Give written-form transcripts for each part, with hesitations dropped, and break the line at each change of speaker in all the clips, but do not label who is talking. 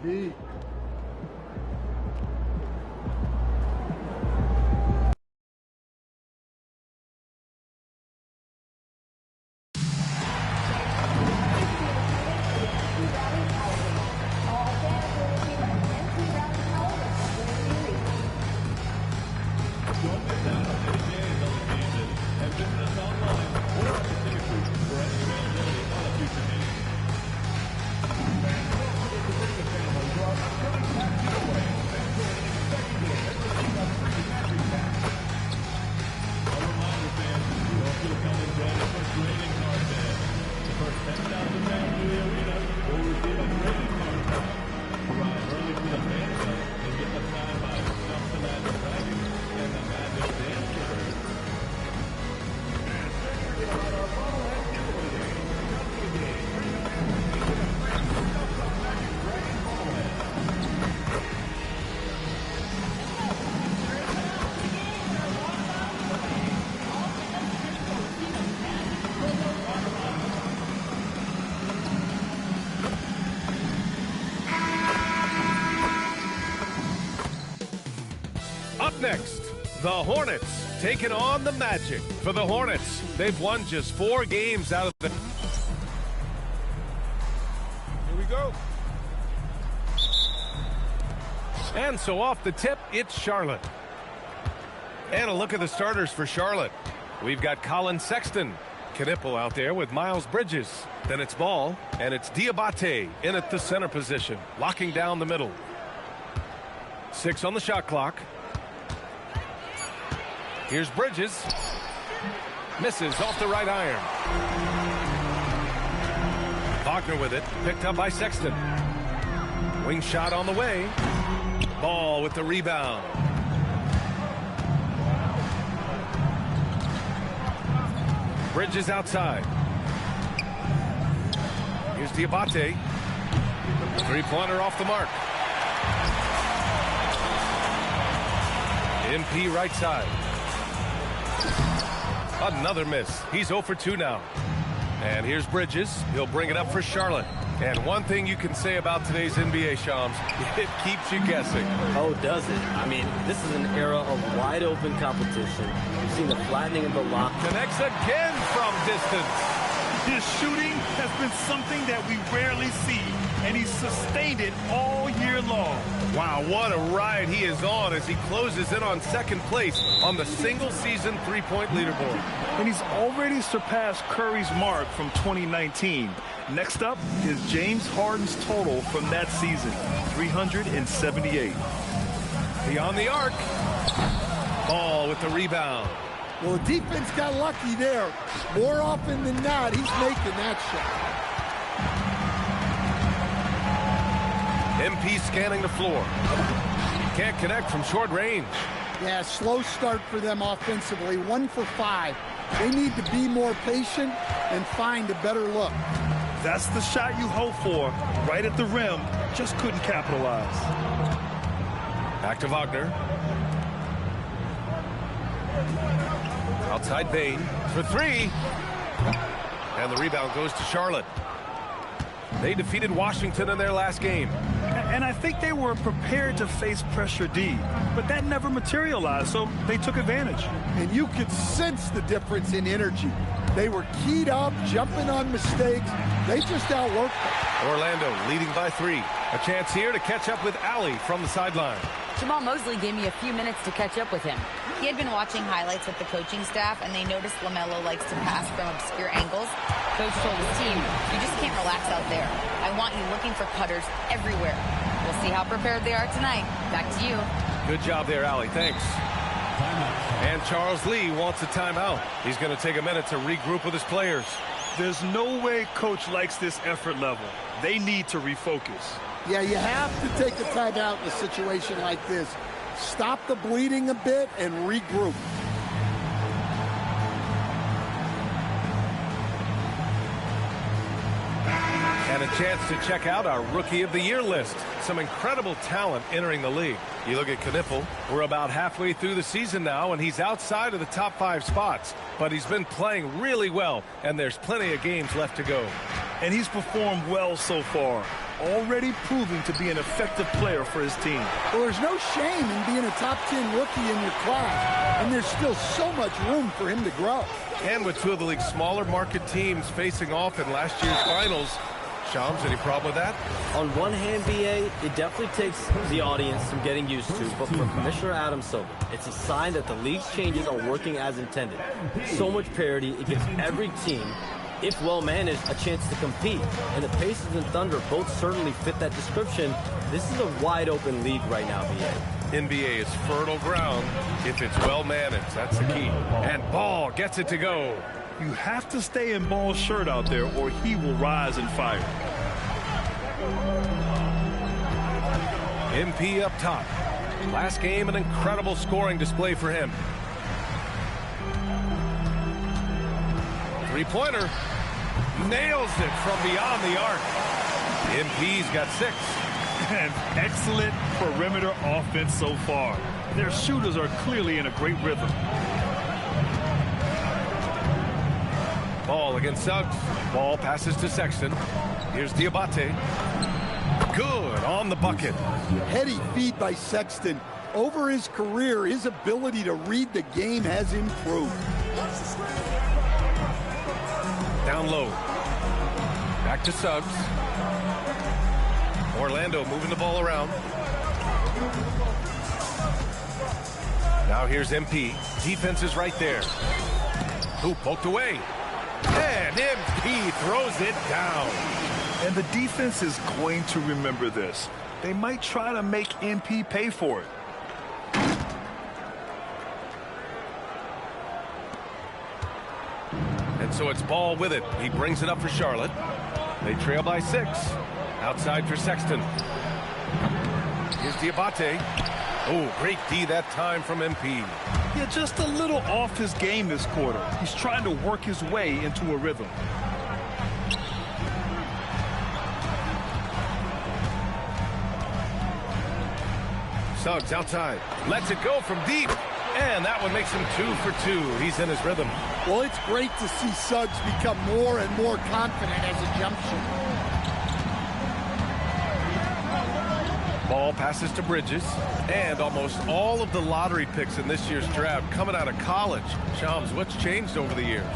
D.
Up next, the Hornets taking on the Magic. For the Hornets, they've won just 4 games out of the...
Here we go.
And so off the tip, it's Charlotte. And a look at the starters for Charlotte. We've got Colin Sexton. Knipple out there with Miles Bridges. Then it's Ball, and it's Diabate in at the center position, locking down the middle. 6 on the shot clock. Here's Bridges. Misses off the right iron. Wagner with it, picked up by Sexton. Wing shot on the way. Ball with the rebound. Bridges outside. Here's Diabate. Three-pointer off the mark. MP right side. Another miss. He's 0 for 2 now. And here's Bridges. He'll bring it up for Charlotte. And one thing you can say about today's NBA, Shams, it keeps you guessing.
Oh, does it? I mean, this is an era of wide-open competition. We've seen the flattening of the lock.
Connects again from distance.
His shooting has been something that we rarely see, and he's sustained it all year long.
Wow, what a ride he is on as he closes in on second place on the single-season three-point leaderboard.
And he's already surpassed Curry's mark from 2019. Next up is James Harden's total from that season, 378.
Beyond the arc. Ball with the rebound.
Well, the defense got lucky there. More often than not, he's making that shot.
MP scanning the floor. Can't connect from short range.
Yeah, slow start for them offensively. 1 for 5. They need to be more patient and find a better look.
That's the shot you hope for. Right at the rim, just couldn't capitalize.
Back to Wagner. Outside Bane for 3. And the rebound goes to Charlotte. They defeated Washington in their last game.
And I think they were prepared to face pressure D, but that never materialized, so they took advantage.
And you could sense the difference in energy. They were keyed up, jumping on mistakes. They just outworked them.
Orlando leading by 3. A chance here to catch up with Allie from the sideline.
Jamal Mosley gave me a few minutes to catch up with him. He had been watching highlights with the coaching staff, and they noticed LaMelo likes to pass from obscure angles. Coach told his team, you just can't relax out there. I want you looking for cutters everywhere. We'll see how prepared they are tonight. Back to you.
Good job there, Allie. Thanks. And Charles Lee wants a timeout. He's going to take a minute to regroup with his players.
There's no way Coach likes this effort level. They need to refocus.
Yeah, you have to take a timeout in a situation like this. Stop the bleeding a bit and regroup.
And a chance to check out our Rookie of the Year list. Some incredible talent entering the league. You look at Knipple. We're about halfway through the season now, and he's outside of the top 5 spots. But he's been playing really well, and there's plenty of games left to go.
And he's performed well so far. already proving to be an effective player for his team.
Well, there's no shame in being a top 10 rookie in your class, and there's still so much room for him to grow.
And with two of the league's smaller market teams facing off in last year's finals, Shams, any problem with that?
On one hand, BA, it definitely takes the audience some getting used to, but for Commissioner Adam Silver, it's a sign that the league's changes are working as intended. So much parity, it gives every team, if well managed, a chance to compete. And the Pacers and Thunder both certainly fit that description. This is a wide open league right now, BA.
NBA is fertile ground if it's well managed. That's the key. And Ball gets it to go.
You have to stay in Ball's shirt out there or he will rise and fire.
MP up top. Last game, an incredible scoring display for him. Three-pointer. Nails it from beyond the arc. MP's got 6.
An excellent perimeter offense so far. Their shooters are clearly in a great rhythm.
Ball against Suggs. Ball passes to Sexton. Here's Diabate. Good on the bucket.
Heady feed by Sexton. Over his career, his ability to read the game has improved.
Down low. Back to Suggs. Orlando moving the ball around. Now here's MP. Defense is right there. Hoop poked away. And MP throws it down.
And the defense is going to remember this. They might try to make MP pay for it.
And so it's Ball with it. He brings it up for Charlotte. They trail by 6. Outside for Sexton. Here's Diabate. Oh, great D that time from MP.
Yeah, just a little off his game this quarter. He's trying to work his way into a rhythm.
Suggs outside. Lets it go from deep. And that one makes him 2 for 2. He's in his rhythm.
Well, it's great to see Suggs become more and more confident as a jump shooter.
Ball passes to Bridges. And almost all of the lottery picks in this year's draft coming out of college. Shams, what's changed over the years?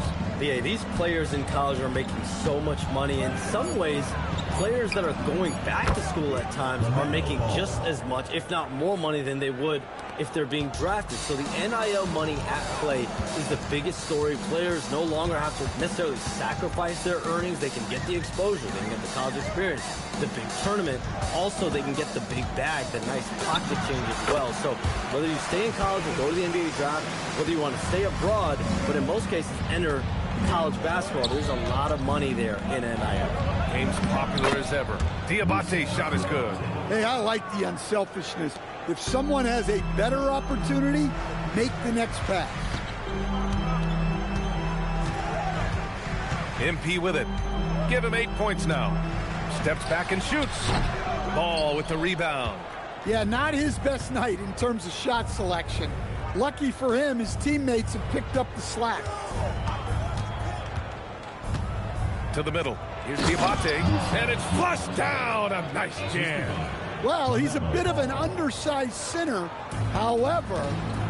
Yeah, these players in college are making so much money. In some ways, players that are going back to school at times are making just as much, if not more money than they would if they're being drafted. So the NIL money at play is the biggest story. Players no longer have to necessarily sacrifice their earnings. They can get the exposure. They can get the college experience, the big tournament. Also, they can get the big bag, the nice pocket change as well. So whether you stay in college or go to the NBA draft, whether you want to stay abroad, but in most cases enter college basketball, there's a lot of money there in NIL.
Game's popular as ever. Diabate's shot is good.
Hey, I like the unselfishness. If someone has a better opportunity, make the next pass.
MP with it. Give him 8 points now. Steps back and shoots. Ball with the rebound.
Yeah, not his best night in terms of shot selection. Lucky for him, his teammates have picked up the slack.
To the middle. Here's Diabate. And it's flushed down. A nice jam.
Well, he's a bit of an undersized center. However,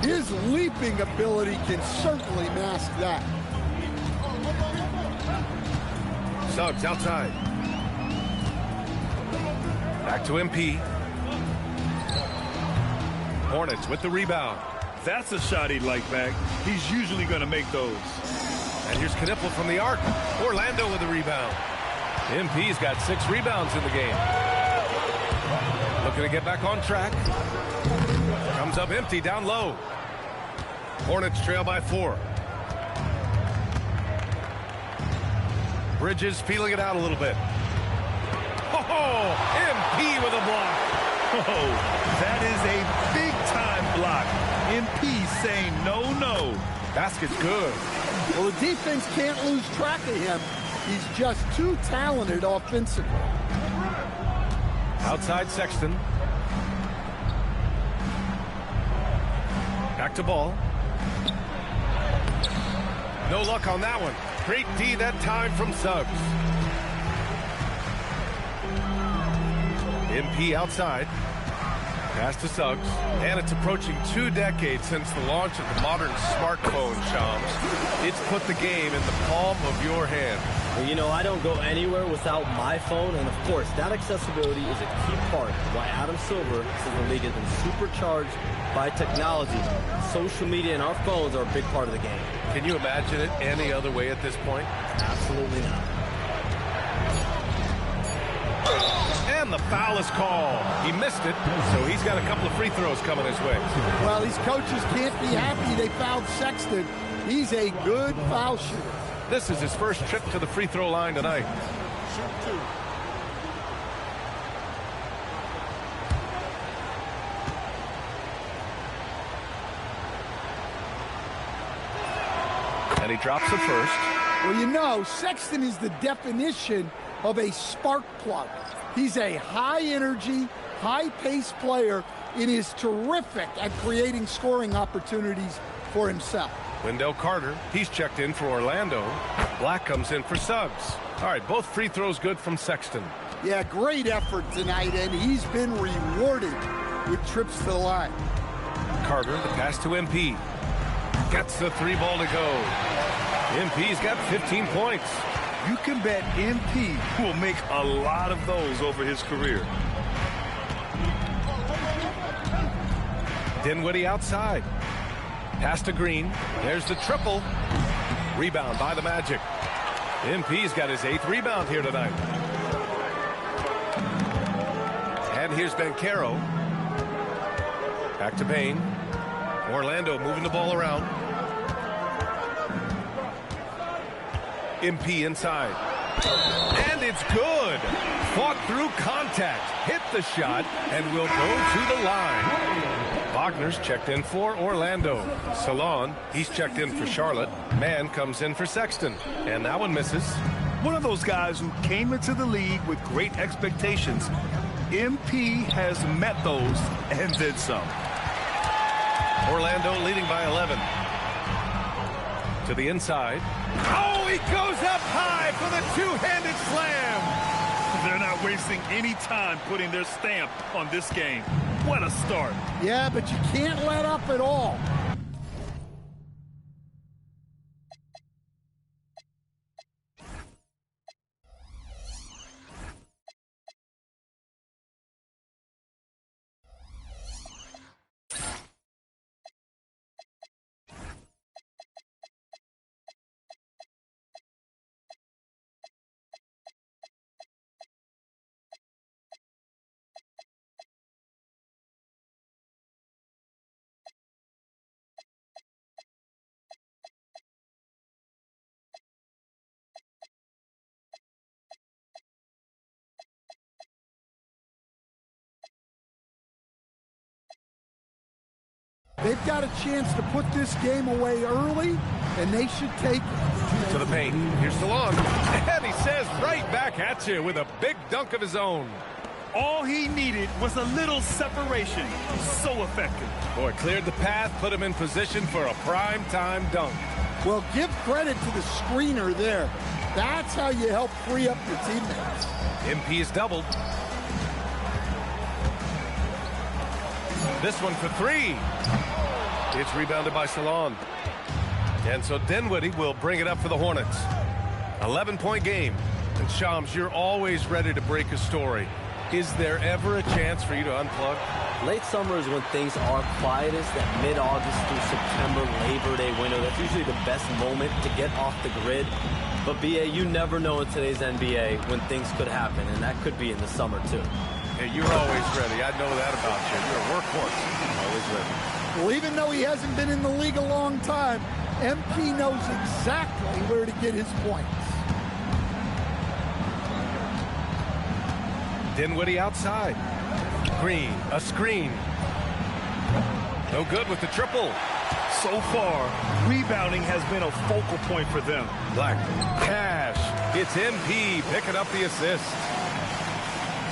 his leaping ability can certainly mask that.
Suggs outside. Back to MP. Hornets with the rebound.
That's a shot he'd like back. He's usually going to make those.
And here's Knipple from the arc. Orlando with the rebound. MP's got 6 rebounds in the game. Looking to get back on track. Comes up empty down low. Hornets trail by 4. Bridges feeling it out a little bit. Oh, MP with a block.
Oh, that is a big-time block. MP saying no.
Basket's good.
Well, the defense can't lose track of him. He's just too talented offensively.
Outside Sexton. Back to Ball. No luck on that one. Great D that time from Suggs. MP outside. Pass to Suggs. And it's approaching 2 decades since the launch of the modern smartphone, Shams. It's put the game in the palm of your hand.
Well, you know, I don't go anywhere without my phone, and of course, that accessibility is a key part of why Adam Silver says the league has been supercharged by technology. Social media and our phones are a big part of the game.
Can you imagine it any other way at this point?
Absolutely not.
And the foul is called. He missed it, so he's got a couple of free throws coming his way.
Well, these coaches can't be happy they fouled Sexton. He's a good foul shooter.
This is his first trip to the free throw line tonight. And he drops the first.
Well, you know, Sexton is the definition of a spark plug. He's a high-energy, high-paced player and is terrific at creating scoring opportunities for himself.
Wendell Carter, he's checked in for Orlando. Black comes in for Suggs. All right, both free throws good from Sexton.
Yeah, great effort tonight, and he's been rewarded with trips to the line.
Carter, the pass to MP. Gets the 3 ball to go. MP's got 15 points.
You can bet MP will make a lot of those over his career.
Dinwiddie outside. Pass to Green. There's the triple. Rebound by the Magic. MP's got his 8th rebound here tonight. And here's Banchero. Back to Payne. Orlando moving the ball around. MP inside. And it's good. Fought through contact. Hit the shot and will go to the line. Wagner's checked in for Orlando. Salon, he's checked in for Charlotte. Mann comes in for Sexton. And that one misses.
One of those guys who came into the league with great expectations. MP has met those and did some.
Orlando leading by 11. To the inside. Oh, he goes up high for the 2-handed slam.
They're not wasting any time putting their stamp on this game. What a start.
Yeah, but you can't let up at all. They've got a chance to put this game away early, and they should take it.
To the paint. Here's Salon. And he says right back at you with a big dunk of his own.
All he needed was a little separation. So effective.
Boy, cleared the path, put him in position for a prime-time dunk.
Well, give credit to the screener there. That's how you help free up your teammates.
MP is doubled. This one for 3. It's rebounded by Salon. And so Dinwiddie will bring it up for the Hornets. 11-point game. And Shams, you're always ready to break a story. Is there ever a chance for you to unplug?
Late summer is when things are quietest. That mid-August through September Labor Day window, that's usually the best moment to get off the grid. But BA, you never know in today's NBA when things could happen, and that could be in the summer too.
Hey, you're always ready. I know that about you. You're a workhorse. Always ready.
Well, even though he hasn't been in the league a long time, MP knows exactly where to get his points.
Dinwiddie outside. Green, a screen. No good with the triple.
So far, rebounding has been a focal point for them.
Black, cash. It's MP picking up the assist.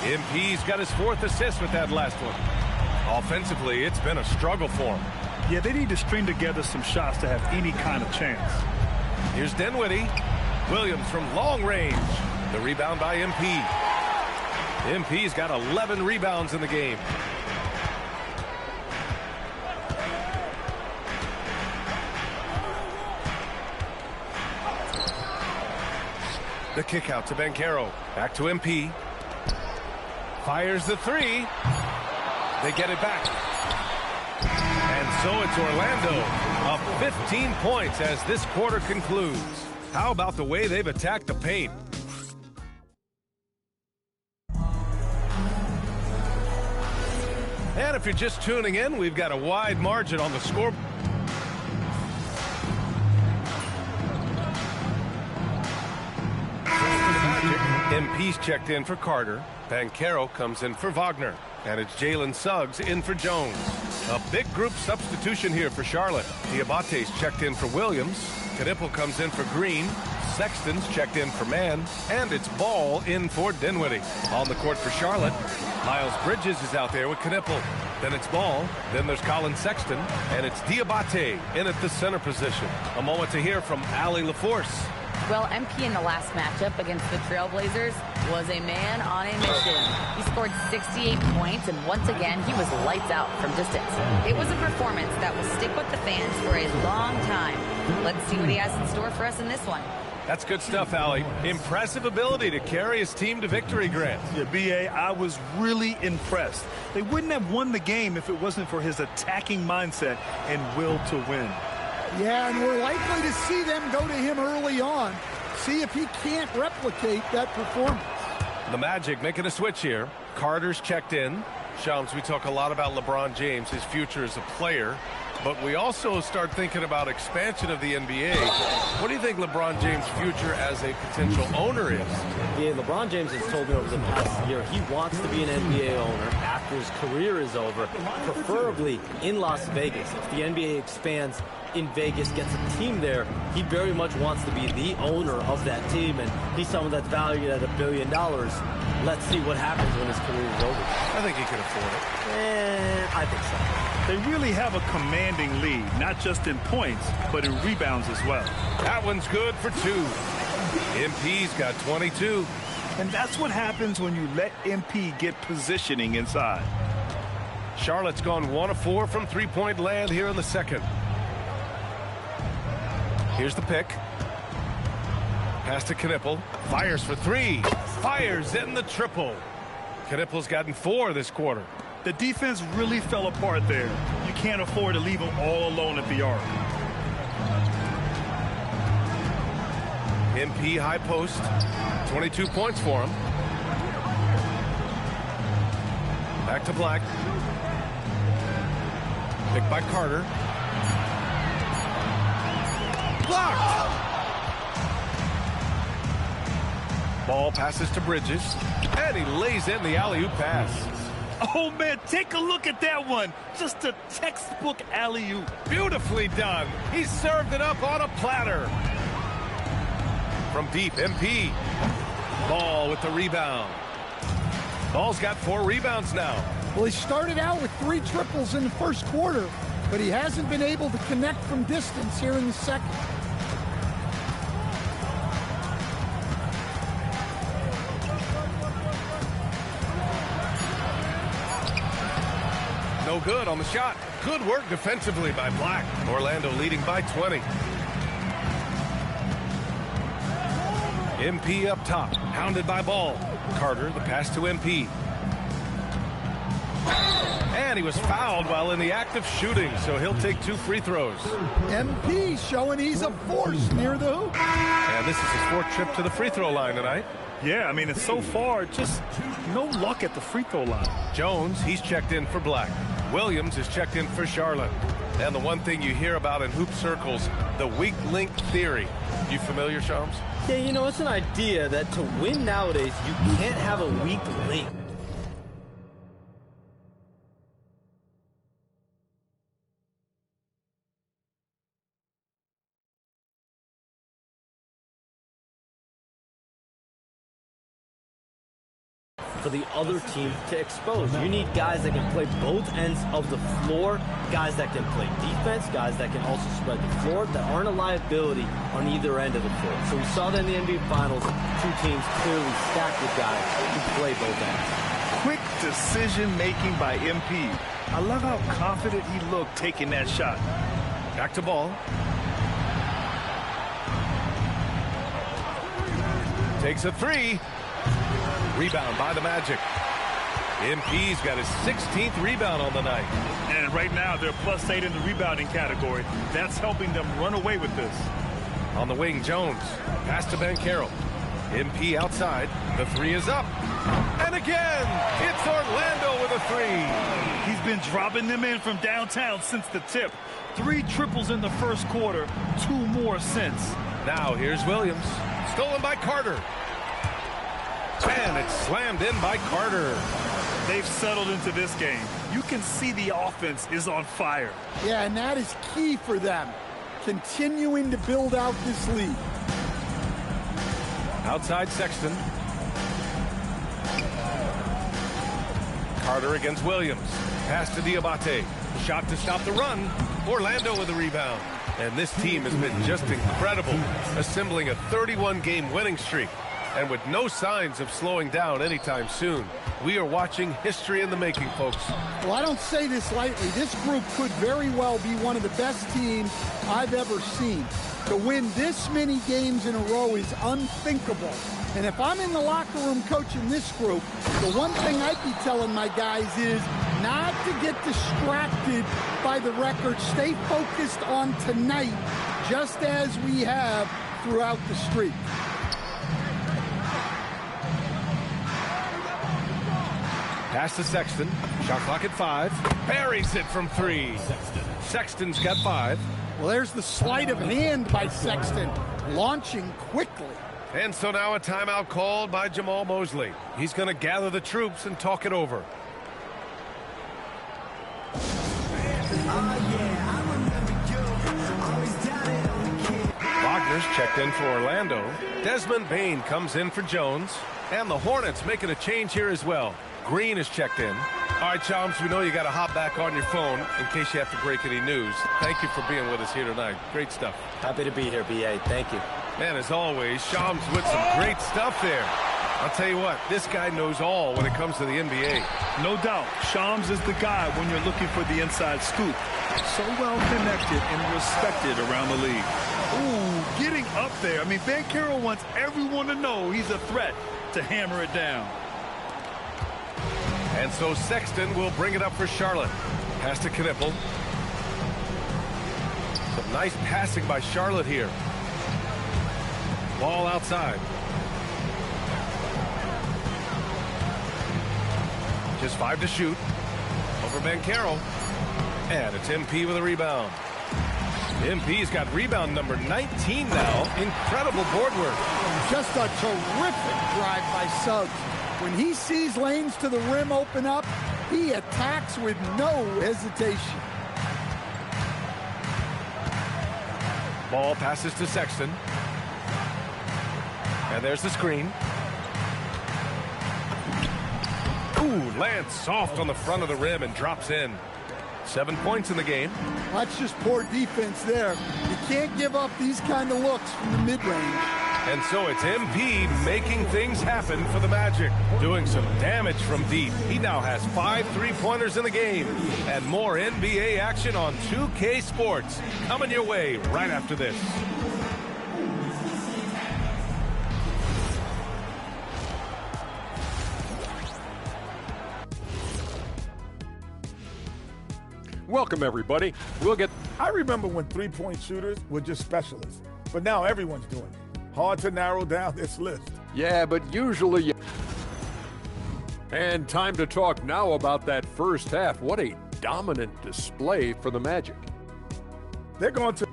MP's got his 4th assist with that last one. Offensively, it's been a struggle for him.
Yeah, they need to string together some shots to have any kind of chance.
Here's Dinwiddie. Williams from long range. The rebound by MP. MP's got 11 rebounds in the game. The kick out to Banchero. Back to MP. Fires the three. They get it back. And so it's Orlando up 15 points as this quarter concludes. How about the way they've attacked the paint? And if you're just tuning in, we've got a wide margin on the score. MP's checked in for Carter. Banchero comes in for Wagner. And it's Jalen Suggs in for Jones. A big group substitution here for Charlotte. Diabate's checked in for Williams. Knipple comes in for Green. Sexton's checked in for Mann. And it's Ball in for Dinwiddie. On the court for Charlotte, Miles Bridges is out there with Knipple. Then it's Ball. Then there's Colin Sexton. And it's Diabate in at the center position. A moment to hear from Allie LaForce.
Well, MP in the last matchup against the Trailblazers was a man on a mission. He scored 68 points, and once again, he was lights out from distance. It was a performance that will stick with the fans for a long time. Let's see what he has in store for us in this one.
That's good stuff, Allie. Impressive ability to carry his team to victory, Grant.
Yeah, B.A., I was really impressed. They wouldn't have won the game if it wasn't for his attacking mindset and will to win.
Yeah, and we're likely to see them go to him early on. See if he can't replicate that performance.
The Magic making a switch here. Carter's checked in. Shams, we talk a lot about LeBron James, his future as a player, but we also start thinking about expansion of the NBA. What do you think LeBron James' future as a potential owner is?
Yeah, LeBron James has told me over the past year he wants to be an NBA owner after his career is over, preferably in Las Vegas. If the NBA expands in Vegas, gets a team there, he very much wants to be the owner of that team, and he's someone that's valued at $1 billion. Let's see what happens when his career is over.
I think he can afford it.
I think so.
They really have a commanding lead, not just in points, but in rebounds as well.
That one's good for two. MP's got 22.
And that's what happens when you let MP get positioning inside.
Charlotte's gone 1 of 4 from three-point land here in the second. Here's the pick. Pass to Knipple. Fires for three. Fires in the triple. Knipple's gotten 4 this quarter.
The defense really fell apart there. You can't afford to leave them all alone at the arc.
MP high post. 22 points for him. Back to Black. Picked by Carter. Blocked! Ball passes to Bridges, and he lays in the alley-oop pass.
Oh, man, take a look at that one. Just a textbook alley-oop.
Beautifully done. He served it up on a platter. From deep, MP. Ball with the rebound. Ball's got 4 rebounds now.
Well, he started out with 3 triples in the first quarter, but he hasn't been able to connect from distance here in the second.
No good on the shot. Good work defensively by Black. Orlando leading by 20. MP up top, hounded by Ball. Carter, the pass to MP. And he was fouled while in the act of shooting, so he'll take 2 free throws.
MP showing he's a force near the hoop.
And this is his 4th trip to the free throw line tonight.
Yeah, I mean, it's so far, just no luck at the free throw line.
Jones, he's checked in for Black. Williams is checked in for Charlotte. And the one thing you hear about in hoop circles, the weak link theory. You familiar, Shams?
Yeah, you know, it's an idea that to win nowadays, you can't have a weak link. for the other team to expose. You need guys that can play both ends of the floor, guys that can play defense, guys that can also spread the floor, that aren't a liability on either end of the floor. So we saw that in the NBA Finals, two teams clearly stacked with guys who play both ends.
Quick decision-making by MP. I love how confident he looked taking that shot.
Back to ball. Takes a three. Rebound by the Magic. MP's got his 16th rebound on the night.
And right now, they're +8 in the rebounding category. That's helping them run away with this.
On the wing, Jones. Pass to Banchero. MP outside. The three is up. And again, it's Orlando with a three.
He's been dropping them in from downtown since the tip. 3 triples in the first quarter, 2 more since.
Now here's Williams. Stolen by Carter. And it's slammed in by Carter.
They've settled into this game. You can see the offense is on fire.
Yeah, and that is key for them, continuing to build out this lead.
Outside Sexton. Carter against Williams. Pass to Diabate. Shot to stop the run. Orlando with the rebound. And this team has been just incredible, assembling a 31-game winning streak. And with no signs of slowing down anytime soon, we are watching history in the making, folks.
Well, I don't say this lightly. This group could very well be one of the best teams I've ever seen. To win this many games in a row is unthinkable. And if I'm in the locker room coaching this group, the one thing I'd be telling my guys is not to get distracted by the record. Stay focused on tonight, just as we have throughout the streak.
Pass to Sexton. Shot clock at 5. Buries it from 3. Sexton's got 5.
Well, there's the sleight of hand by Sexton, launching quickly.
And so now a timeout called by Jamal Mosley. He's going to gather the troops and talk it over. Wagner's checked in for Orlando. Desmond Bane comes in for Jones. And the Hornets making a change here as well. Green is checked in. All right, Chomps, we know you got to hop back on your phone in case you have to break any news. Thank you for being with us here tonight. Great stuff.
Happy to be here, B.A. Thank you.
And as always, Shams with some great stuff there. I'll tell you what, this guy knows all when it comes to the NBA.
No doubt, Shams is the guy when you're looking for the inside scoop. So well connected and respected around the league. Ooh, getting up there. I mean, Banchero wants everyone to know he's a threat to hammer it down.
And so Sexton will bring it up for Charlotte. Pass to Knipple. Some nice passing by Charlotte here. Ball outside. Just 5 to shoot. Over Banchero. And it's MP with a rebound. MP's got rebound number 19 now. Incredible board work.
Just a terrific drive by Suggs. When he sees lanes to the rim open up, he attacks with no hesitation.
Ball passes to Sexton. And there's the screen. Ooh, lands soft on the front of the rim and drops in. 7 points in the game.
That's just poor defense there. You can't give up these kind of looks from the mid-range.
And so it's MP making things happen for the Magic. Doing some damage from deep. He now has 5 3-pointers in the game. And more NBA action on 2K Sports. Coming your way right after this.
Welcome, everybody.
I remember when three-point shooters were just specialists, but now everyone's doing it. Hard to narrow down this list.
Yeah, but usually. And time to talk now about that first half. What a dominant display for the Magic.
They're going to.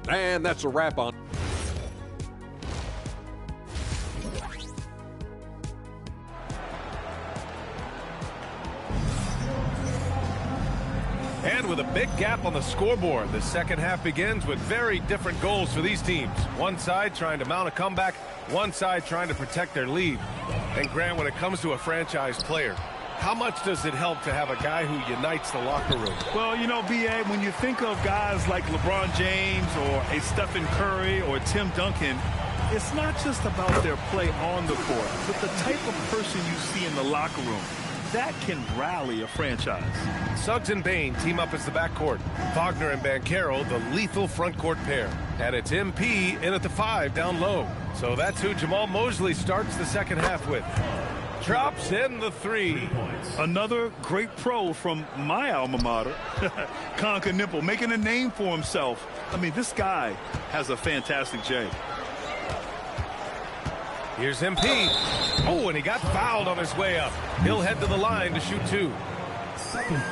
And that's a wrap on.
And with a big gap on the scoreboard, the second half begins with very different goals for these teams. One side trying to mount a comeback, one side trying to protect their lead. And Grant, when it comes to a franchise player, how much does it help to have a guy who unites the locker room?
Well, you know, B.A., when you think of guys like LeBron James or a Stephen Curry or Tim Duncan, it's not just about their play on the court, but the type of person you see in the locker room. That can rally a franchise.
Suggs and Bane team up as the backcourt. Wagner and Banchero, the lethal front court pair. And it's MP in at the 5 down low. So that's who Jamal Mosley starts the second half with. Drops in the 3.
Another great pro from my alma mater, Colin Knueppel, making a name for himself. I mean, this guy has a fantastic J.
Here's MP. Oh, and he got fouled on his way up. He'll head to the line to shoot 2.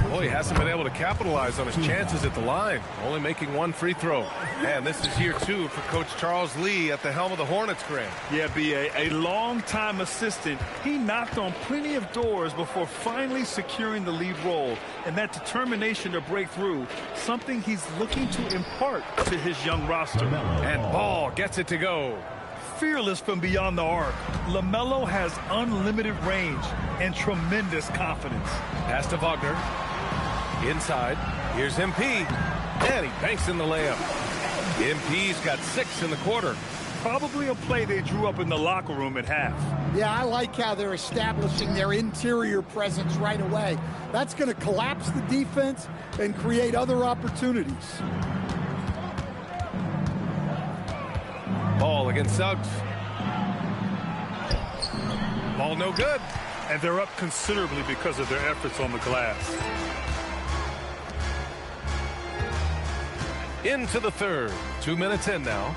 Boy, he hasn't been able to capitalize on his chances at the line, only making 1 free throw. And this is year 2 for Coach Charles Lee at the helm of the Hornets, Grant.
Yeah, B.A., a long-time assistant. He knocked on plenty of doors before finally securing the lead role. And that determination to break through, something he's looking to impart to his young roster.
And Ball gets it to go.
Fearless from beyond the arc, LaMelo has unlimited range and tremendous confidence.
Pass to Wagner. Inside. Here's MP. And he banks in the layup. MP's got 6 in the quarter.
Probably a play they drew up in the locker room at half.
Yeah, I like how they're establishing their interior presence right away. That's going to collapse the defense and create other opportunities.
Ball against Suggs. Ball no good.
And they're up considerably because of their efforts on the glass.
Into the third. 2 minutes in now.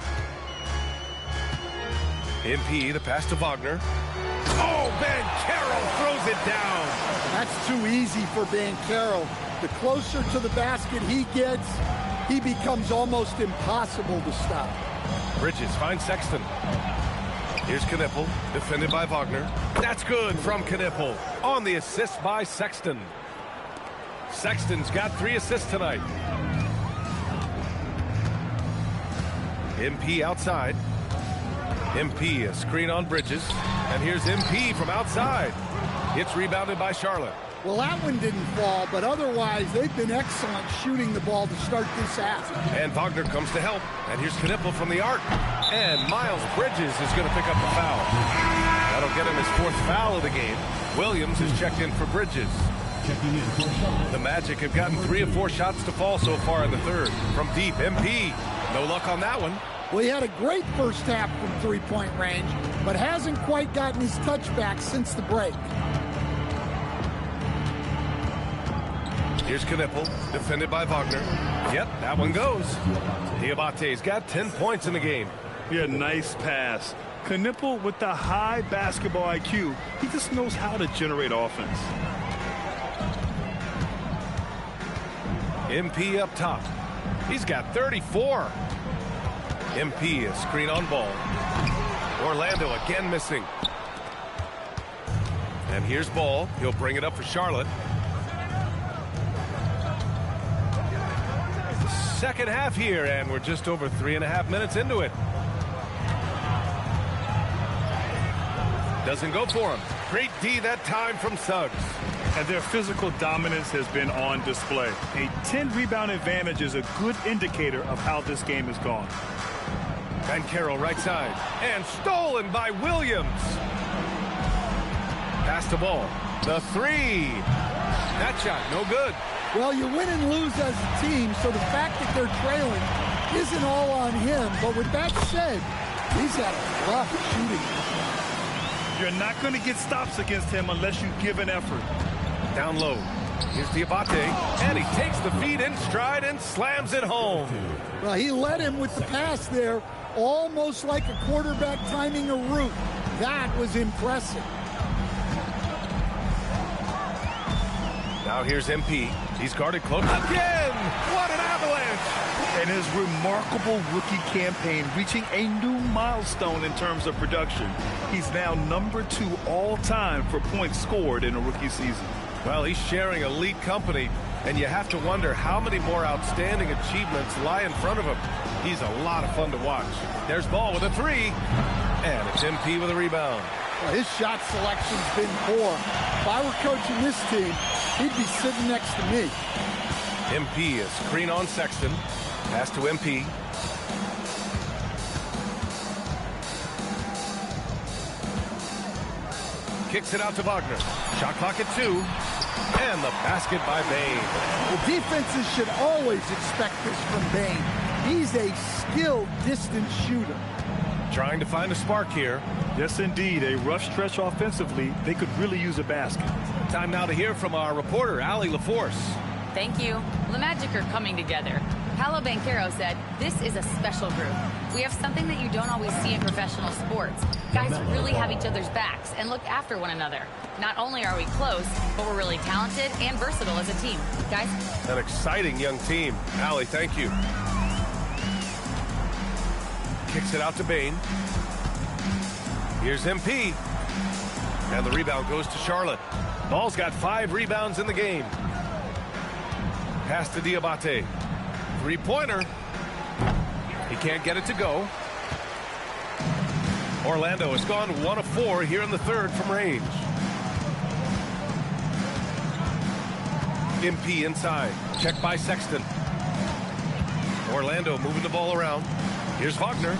MP, the pass to Wagner. Oh, Banchero throws it down.
That's too easy for Banchero. The closer to the basket he gets, he becomes almost impossible to stop.
Bridges finds Sexton. Here's Knueppel, defended by Wagner. That's good from Knueppel on the assist by Sexton. Sexton's got 3 assists tonight. MP outside. MP, a screen on Bridges. And here's MP from outside. It's rebounded by Charlotte.
Well, that one didn't fall, but otherwise they've been excellent shooting the ball to start this half.
And Wagner comes to help. And here's Knueppel from the arc. And Miles Bridges is going to pick up the foul. That'll get him his 4th foul of the game. Williams is checked in for Bridges. The Magic have gotten 3 of 4 shots to fall so far in the third. From deep, MP. No luck on that one.
Well, he had a great first half from three-point range, but hasn't quite gotten his touchback since the break.
Here's Knueppel, defended by Wagner. Yep, that one goes. Diabate's got 10 points in the game.
Yeah, nice pass. Knueppel with the high basketball IQ, he just knows how to generate offense.
MP up top. He's got 34. MP, a screen on Ball. Orlando again missing. And here's Ball. He'll bring it up for Charlotte. Second half here, and we're just over 3.5 minutes into it. Doesn't go for him. Great D that time from Suggs.
And their physical dominance has been on display. A 10-rebound advantage is a good indicator of how this game has gone.
Banchero right side. And stolen by Williams. Pass the Ball. The 3. That shot, no good.
Well, you win and lose as a team, so the fact that they're trailing isn't all on him. But with that said, he's had a rough shooting.
You're not going to get stops against him unless you give an effort.
Down low. Here's Diabate, and he takes the feed in stride and slams it home.
Well, he led him with the pass there, almost like a quarterback timing a route. That was impressive.
Now here's MP. He's guarded close. Again! What an avalanche!
And his remarkable rookie campaign reaching a new milestone in terms of production. He's now number 2 all-time for points scored in a rookie season.
Well, he's sharing elite company, and you have to wonder how many more outstanding achievements lie in front of him. He's a lot of fun to watch. There's Ball with a 3, and it's MP with a rebound.
Well, his shot selection's been poor. If I were coaching this team, he'd be sitting next to me.
MP is screen on Sexton. Pass to MP. Kicks it out to Wagner. Shot clock at 2. And the basket by Bane.
The defenses should always expect this from Bane. He's a skilled distance shooter.
Trying to find a spark here.
Yes, indeed. A rough stretch offensively. They could really use a basket.
Time now to hear from our reporter, Allie LaForce.
Thank you. The Magic are coming together. Paolo Banchero said, "This is a special group. We have something that you don't always see in professional sports. Guys really have each other's backs and look after one another. Not only are we close, but we're really talented and versatile as a team. Guys?"
An exciting young team. Allie, thank you. Kicks it out to Bane. Here's MP. And the rebound goes to Charlotte. Ball's got 5 rebounds in the game. Pass to Diabate. Three-pointer. He can't get it to go. Orlando has gone 1 of 4 here in the third from range. MP inside. Checked by Sexton. Orlando moving the ball around. Here's Wagner.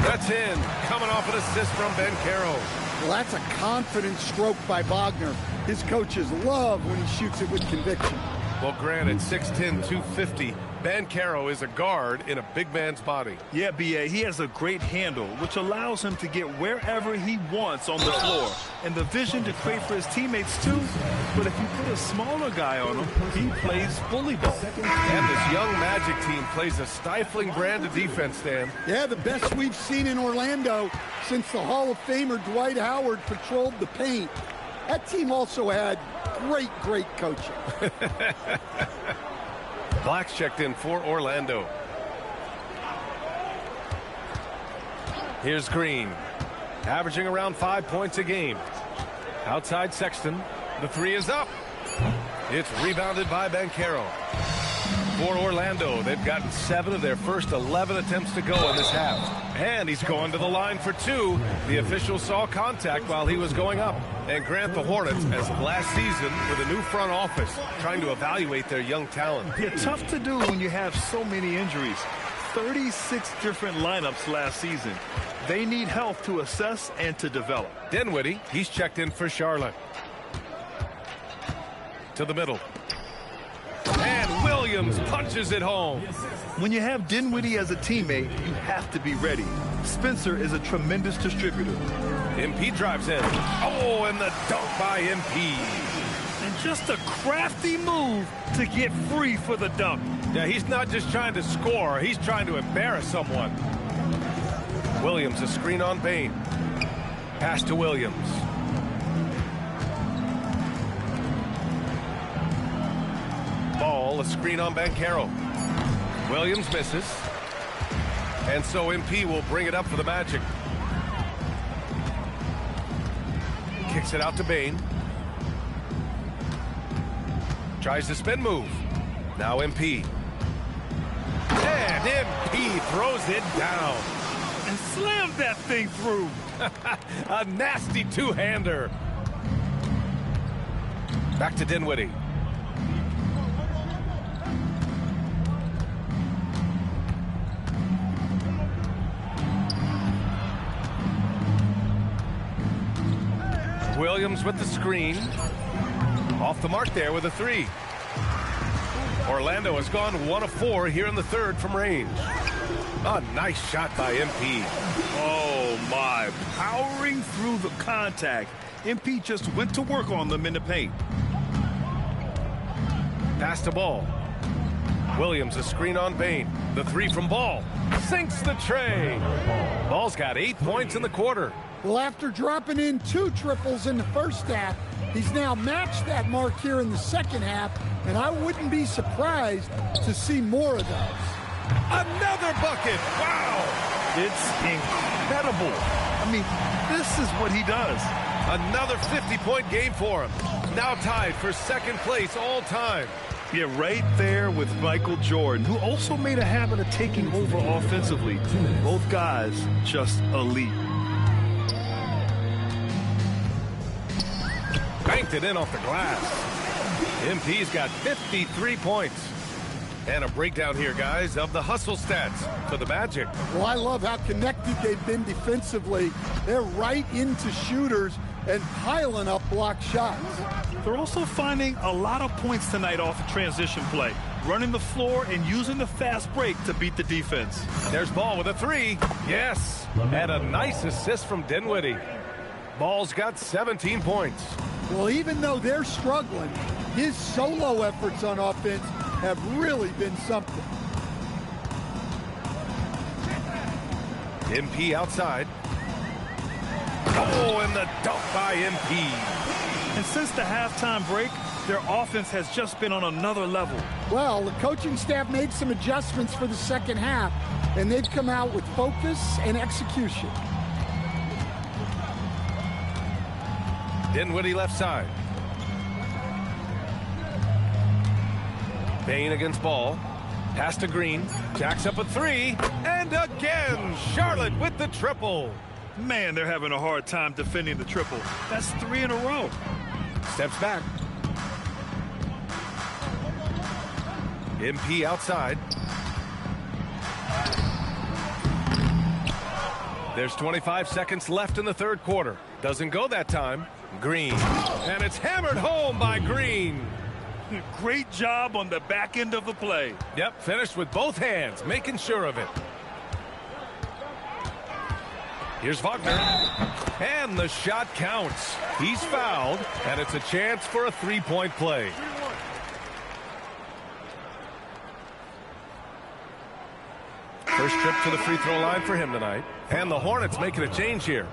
That's in. Coming off an assist from Banchero.
Well, that's a confident stroke by Wagner. His coaches love when he shoots it with conviction.
Well, granted, 6'10", 250. Banchero is a guard in a big man's body.
Yeah, B.A., he has a great handle, which allows him to get wherever he wants on the floor. And the vision to create for his teammates, too. But if you put a smaller guy on him, he plays bully ball.
And this young Magic team plays a stifling brand of defense, Dan.
Yeah, the best we've seen in Orlando since the Hall of Famer Dwight Howard patrolled the paint. That team also had great coaching.
Black's checked in for Orlando. Here's Green, averaging around 5 points a game. Outside Sexton. The 3 is up. It's rebounded by Banchero. For Orlando, they've gotten 7 of their first 11 attempts to go in this half. And he's going to the line for 2. The official saw contact while he was going up. And grant the Hornets, as of last season, with a new front office, trying to evaluate their young talent.
Yeah, tough to do when you have so many injuries. 36 different lineups last season. They need help to assess and to develop.
Dinwiddie, he's checked in for Charlotte. To the middle. And Williams punches it home.
When you have Dinwiddie as a teammate, you have to be ready. Spencer is a tremendous distributor.
MP drives in. Oh, and the dunk by MP.
And just a crafty move to get free for the dunk.
Yeah, he's not just trying to score. He's trying to embarrass someone. Williams, a screen on Bane. Pass to Williams. Ball, a screen on Banchero. Williams misses. And so MP will bring it up for the Magic. Kicks it out to Bane. Tries the spin move. Now MP. And MP throws it down.
And slams that thing through.
A nasty two-hander. Back to Dinwiddie. Williams with the screen. Off the mark there with a 3. Orlando has gone 1 of 4 here in the third from range. A nice shot by MP.
Oh, my. Powering through the contact. MP just went to work on them in the paint.
Pass to Ball. Williams, a screen on Bane. The 3 from Ball. Sinks the tray. Ball's got 8 points in the quarter.
Well, after dropping in 2 triples in the first half, he's now matched that mark here in the second half, and I wouldn't be surprised to see more of those.
Another bucket. Wow.
It's incredible. I mean, this is what he does.
Another 50-point game for him. Now tied for second place all time.
Yeah, right there with Michael Jordan, who also made a habit of taking over offensively. Both guys just elite.
banked it in off the glass. MP's got 53 points. And a breakdown here, guys, of the hustle stats for the Magic.
Well, I love how connected they've been defensively. They're right into shooters and piling up block shots.
They're also finding a lot of points tonight off of transition play, running the floor and using the fast break to beat the defense.
There's Ball with a three. Yes. And a nice assist from Dinwiddie. Ball's got 17 points.
Well, even though they're struggling, his solo efforts on offense have really been something.
MP outside. Oh, and the dunk by MP.
And since the halftime break, their offense has just been on another level.
Well, the coaching staff made some adjustments for the second half, and they've come out with focus and execution.
Dinwiddie left side. Payne against Ball. Pass to Green. Jacks up a three. And again, Charlotte with the triple.
Man, they're having a hard time defending the triple. That's 3 in a row.
Steps back. MP outside. There's 25 seconds left in the third quarter. Doesn't go that time. Green. And it's hammered home by Green.
Great job on the back end of the play.
Yep, finished with both hands, making sure of it. Here's Wagner. And the shot counts. He's fouled, and it's a chance for a three-point play. First trip to the free throw line for him tonight. And the Hornets making a change here.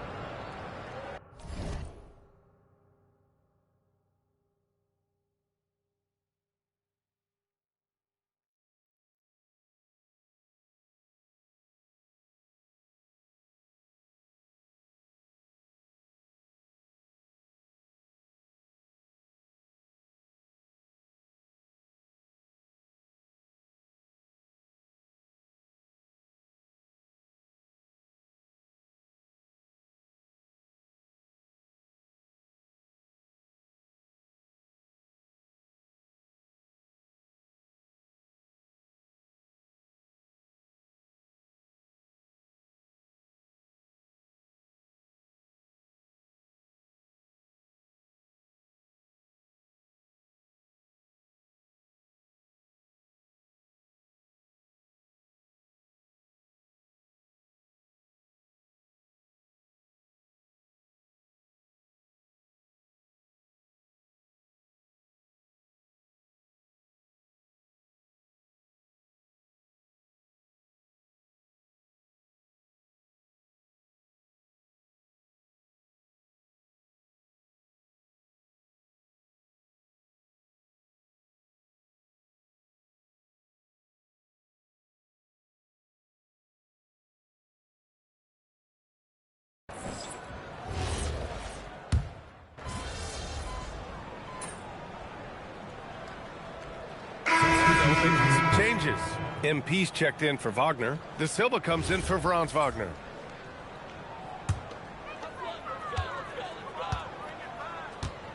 Some changes. MP's checked in for Wagner. De Silva comes in for Franz Wagner.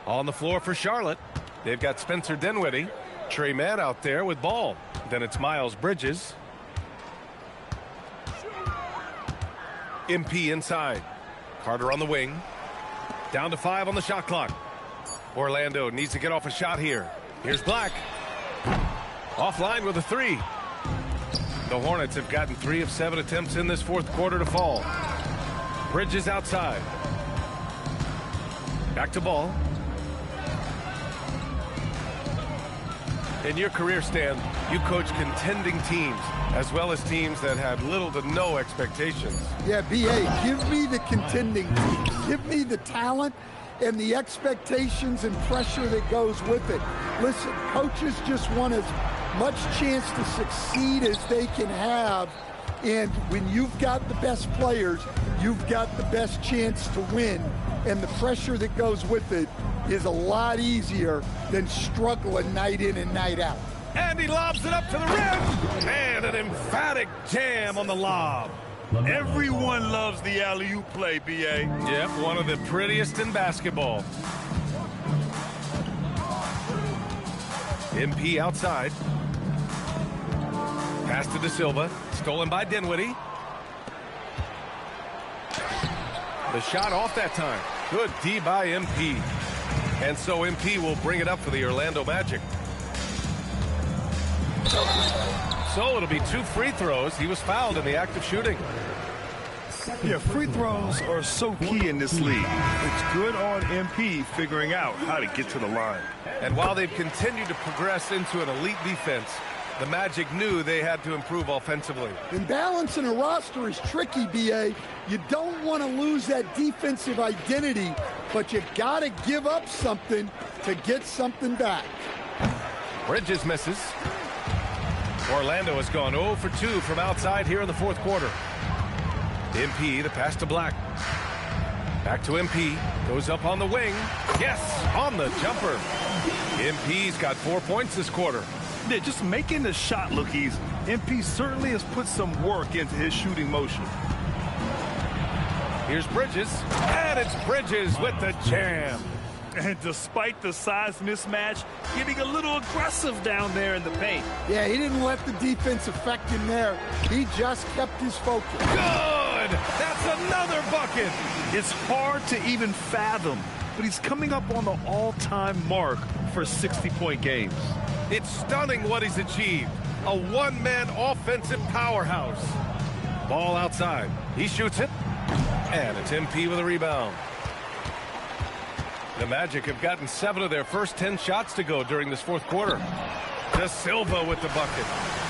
On the floor for Charlotte, they've got Spencer Dinwiddie. Trey Mann out there with Ball. Then it's Miles Bridges. MP inside. Carter on the wing. Down to 5 on the shot clock. Orlando needs to get off a shot here. Here's Black. Offline with a three. The Hornets have gotten 3 of 7 attempts in this fourth quarter to fall. Bridges outside. Back to Ball. In your career, Stan, you coach contending teams as well as teams that had little to no expectations.
Yeah, B.A., give me the contending team. Give me the talent and the expectations and pressure that goes with it. Listen, coaches just want as much chance to succeed as they can have. And when you've got the best players, you've got the best chance to win. And the pressure that goes with it is a lot easier than struggling night in and night out.
And he lobs it up to the rim. And an emphatic jam on the lob.
Everyone loves the alley-oop play, B.A.
Yep, one of the prettiest in basketball. MP outside. Pass to De Silva. Stolen by Dinwiddie. The shot off that time. Good D by MP. And so MP will bring it up for the Orlando Magic. So it'll be 2 free throws. He was fouled in the act of shooting.
Yeah, free throws are so key in this league. It's good on MP figuring out how to get to the line.
And while they've continued to progress into an elite defense, the Magic knew they had to improve offensively.
And balancing a roster is tricky, B.A. You don't want to lose that defensive identity, but you got to give up something to get something back.
Bridges misses. Orlando has gone 0 for 2 from outside here in the fourth quarter. MP, the pass to Black. Back to MP. Goes up on the wing. Yes, on the jumper. MP's got 4 points this quarter.
Yeah, just making the shot look easy. MP certainly has put some work into his shooting motion.
Here's Bridges. And it's Bridges with the jam.
And despite the size mismatch, getting a little aggressive down there in the paint.
Yeah, he didn't let the defense affect him there. He just kept his focus.
Good! That's another bucket!
It's hard to even fathom, but he's coming up on the all-time mark for 60-point games.
It's stunning what he's achieved. A one-man offensive powerhouse. Ball outside. He shoots it. And it's MP with a rebound. The Magic have gotten 7 of their first 10 shots to go during this fourth quarter. De Silva with the bucket.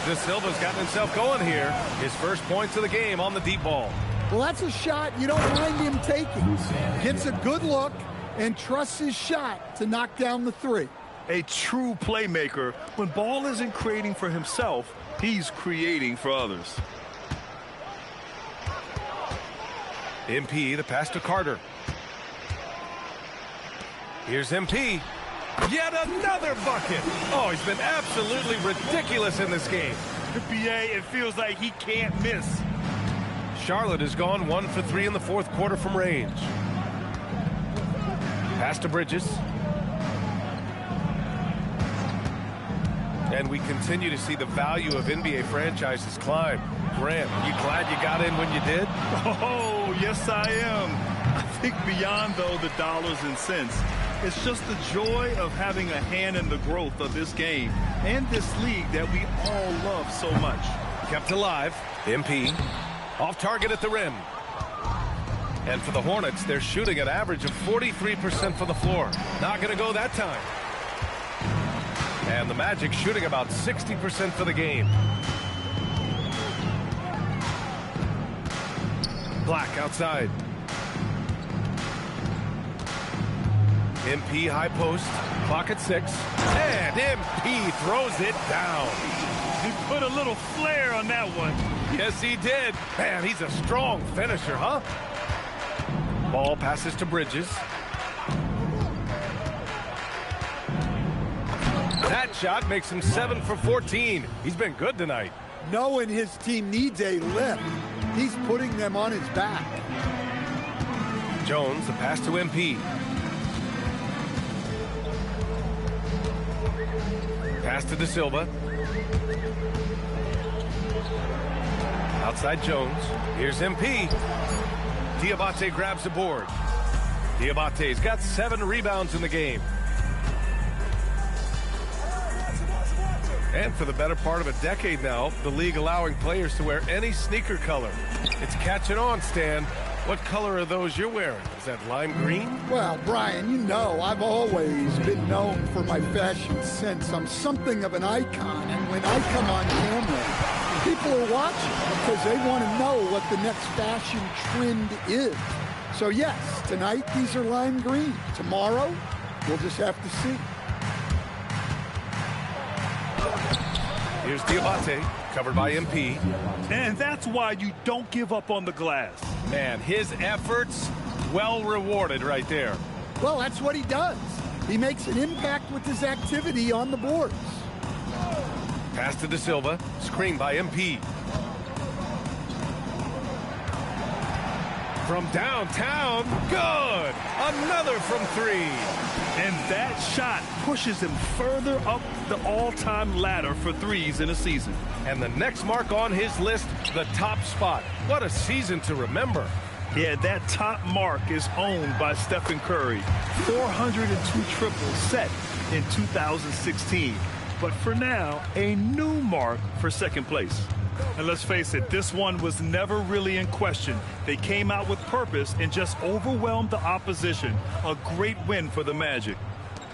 De Silva's gotten himself going here. His first points of the game on the deep ball.
Well, that's a shot you don't mind him taking. Gets a good look and trusts his shot to knock down the 3.
A true playmaker. When Ball isn't creating for himself, he's creating for others.
MP, the pass to Carter. Here's MP. Yet another bucket. Oh, he's been absolutely ridiculous in this game.
The BA, it feels like he can't miss.
Charlotte has gone 1 for 3 in the fourth quarter from range. Pass to Bridges. And we continue to see the value of NBA franchises climb. Grant, are you glad you got in when you did?
Oh, yes, I am. I think beyond, though, the dollars and cents, it's just the joy of having a hand in the growth of this game and this league that we all love so much.
Kept alive. MP. Off target at the rim. And for the Hornets, they're shooting an average of 43% from the floor. Not going to go that time. And the Magic shooting about 60% for the game. Black outside. MP high post. Clock at 6. And MP throws it down.
He put a little flair on that one.
Yes, he did. Man, he's a strong finisher, huh? Ball passes to Bridges. That shot makes him 7 for 14. He's been good tonight.
Knowing his team needs a lift, he's putting them on his back.
Jones, the pass to MP. Pass to De Silva. Outside Jones. Here's MP. Diabate grabs the board. Diabate's got 7 rebounds in the game. And for the better part of a decade now, the league allowing players to wear any sneaker color. It's catching on, Stan. What color are those you're wearing? Is that lime green?
Well, Brian, you know I've always been known for my fashion sense. I'm something of an icon, and when I come on camera, people are watching because they want to know what the next fashion trend is. So yes, tonight these are lime green. Tomorrow, we'll just have to see.
Here's Diabate, covered by MP.
And that's why you don't give up on the glass.
Man, his efforts, well rewarded right there.
Well, that's what he does. He makes an impact with his activity on the boards.
Pass to De Silva, screen by MP. From downtown, good! Another from three.
And that shot pushes him further up the all-time ladder for threes in a season.
And the next mark on his list, the top spot. What a season to remember.
Yeah, that top mark is owned by Stephen Curry. 402 triples set in 2016. But for now, a new mark for second place. And let's face it, this one was never really in question. They came out with purpose and just overwhelmed the opposition. A great win for the Magic.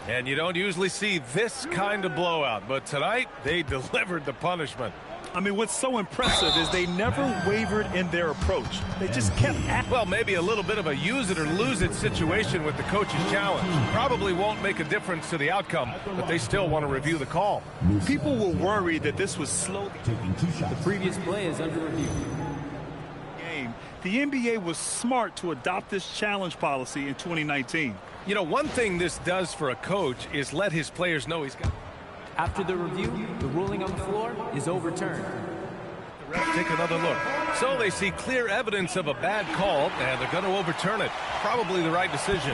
And you don't usually see this kind of blowout, but tonight they delivered the punishment.
I mean, what's so impressive is they never wavered in their approach. They just kept at.
Well, maybe a little bit of a use it or lose it situation with the coach's challenge. Probably won't make a difference to the outcome, but they still want to review the call.
People were worried that this was slow.
The previous play is under review.
The NBA was smart to adopt this challenge policy in 2019.
You know, one thing this does for a coach is let his players know he's got.
After the review, the ruling on the floor is overturned.
The refs take another look. So they see clear evidence of a bad call, and they're going to overturn it. Probably the right decision.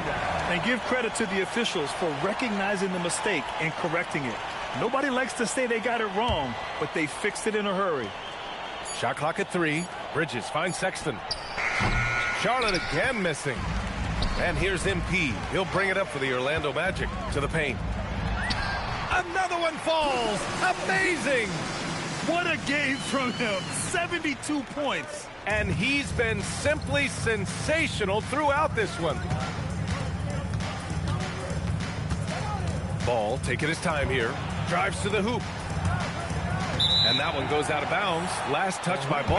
And give credit to the officials for recognizing the mistake and correcting it. Nobody likes to say they got it wrong, but they fixed it in a hurry.
Shot clock at 3. Bridges finds Sexton. Charlotte again missing. And here's MP. He'll bring it up for the Orlando Magic to the paint. Another one falls. Amazing.
What a game from him. 72 points.
And he's been simply sensational throughout this one. Ball taking his time here. Drives to the hoop. And that one goes out of bounds. Last touch by Ball.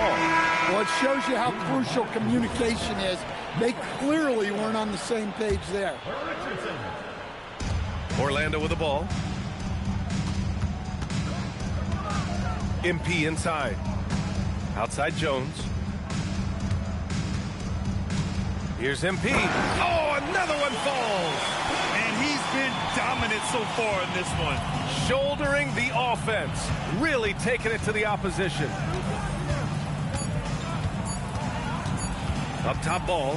Well, it shows you how crucial communication is. They clearly weren't on the same page there.
Orlando with the ball. MP inside. Outside Jones. Here's MP. Oh, another one falls.
And he's been dominant so far in this one.
Shouldering the offense. Really taking it to the opposition. Up top Ball.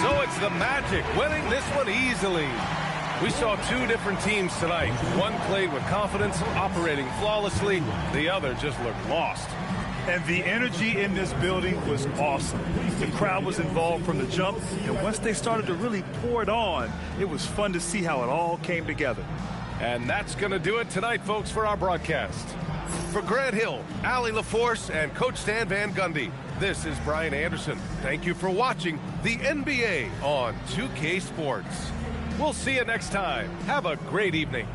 So it's the Magic winning this one easily. We saw two different teams tonight. One played with confidence, operating flawlessly. The other just looked lost.
And the energy in this building was awesome. The crowd was involved from the jump, and once they started to really pour it on, it was fun to see how it all came together.
And that's going to do it tonight, folks, for our broadcast. For Grant Hill, Allie LaForce, and Coach Stan Van Gundy, this is Brian Anderson. Thank you for watching the NBA on 2K Sports. We'll see you next time. Have a great evening.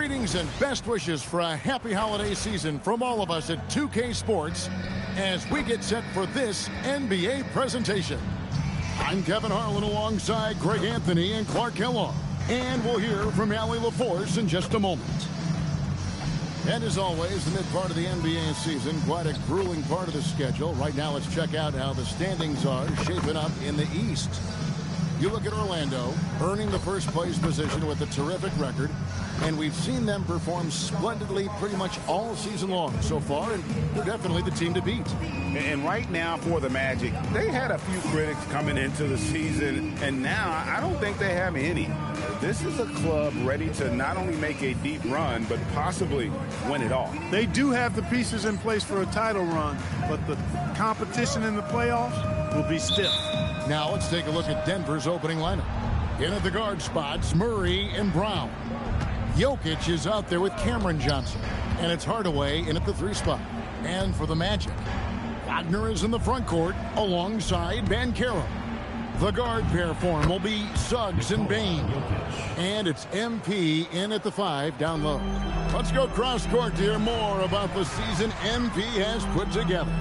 Greetings and best wishes for a happy holiday season from all of us at 2K Sports as we get set for this NBA presentation. I'm Kevin Harlan alongside Greg Anthony and Clark Kellogg. And we'll hear from Allie LaForce in just a moment. And as always, the mid part of the NBA season, quite a grueling part of the schedule. Right now, let's check out how the standings are shaping up in the East. You look at Orlando, earning the first place position with a terrific record, and we've seen them perform splendidly pretty much all season long so far, and they're definitely the team to beat.
And right now for the Magic, they had a few critics coming into the season, and now I don't think they have any. This is a club ready to not only make a deep run, but possibly win it all.
They do have the pieces in place for a title run, but the competition in the playoffs will be stiff.
Now let's take a look at Denver's opening lineup. In at the guard spots, Murray and Brown. Jokic is out there with Cameron Johnson, and it's Hardaway in at the 3 spot. And for the Magic, Wagner is in the front court alongside Banchero. The guard pair form will be Suggs and Bane. And it's MP in at the 5 down low. Let's go cross court to hear more about the season MP has put together.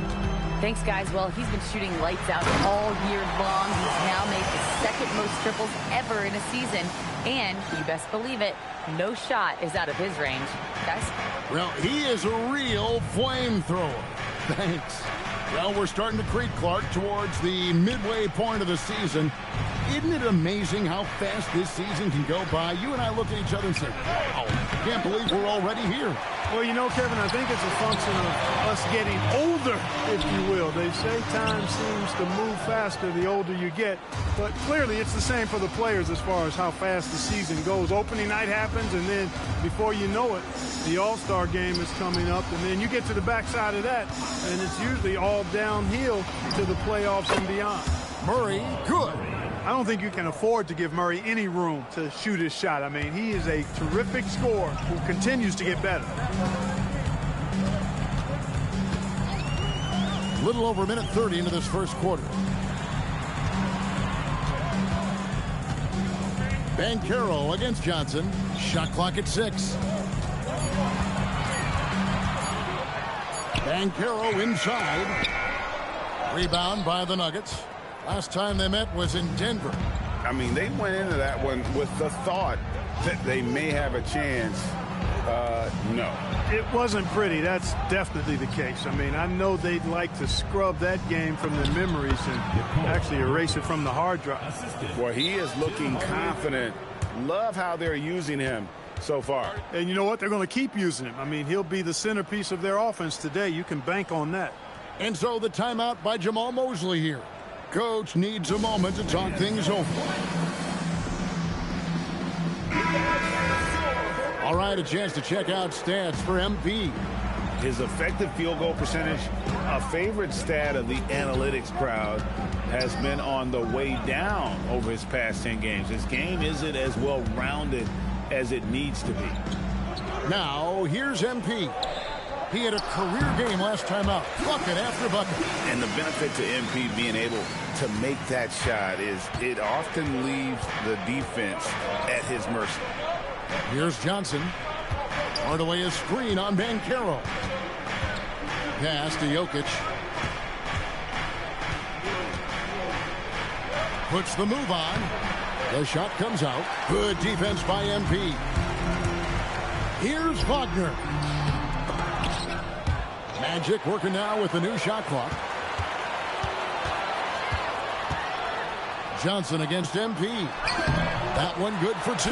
Thanks, guys. Well, he's been shooting lights out all year long. He's now made the second most triples ever in a season. And, you best believe it, no shot is out of his range. Guys?
Well, he is a real flamethrower. Thanks. Well, we're starting to creep, Clark, towards the midway point of the season. Isn't it amazing how fast this season can go by? You and I look at each other and say, wow, can't believe we're already here.
Well, you know, Kevin, I think it's a function of us getting older, if you will. They say time seems to move faster the older you get, but clearly it's the same for the players as far as how fast the season goes. Opening night happens, and then before you know it, the All-Star game is coming up, and then you get to the backside of that, and it's usually all downhill to the playoffs and beyond.
Murray, good.
I don't think you can afford to give Murray any room to shoot his shot. I mean, he is a terrific scorer who continues to get better.
Little over a minute 30 into this first quarter. Banchero against Johnson. Shot clock at 6. Banchero inside. Rebound by the Nuggets. Last time they met was in Denver.
I mean, they went into that one with the thought that they may have a chance. No.
It wasn't pretty. That's definitely the case. I mean, I know they'd like to scrub that game from their memories and actually erase it from the hard drive.
Well, he is looking confident. Love how they're using him so far.
And you know what? They're going to keep using him. I mean, he'll be the centerpiece of their offense today. You can bank on that.
And so the timeout by Jamal Mosley here. Coach needs a moment to talk things over. All right, a chance to check out stats for MP.
His effective field goal percentage, a favorite stat of the analytics crowd, has been on the way down over his past 10 games. His game isn't as well-rounded as it needs to be.
Now, here's MP. He had a career game last time out, bucket after bucket.
And the benefit to MP being able to make that shot is it often leaves the defense at his mercy.
Here's Johnson. Hardaway a screen on Banchero. Pass to Jokic. Puts the move on. The shot comes out. Good defense by MP. Here's Wagner. Magic working now with the new shot clock. Johnson against MP. That one good for 2.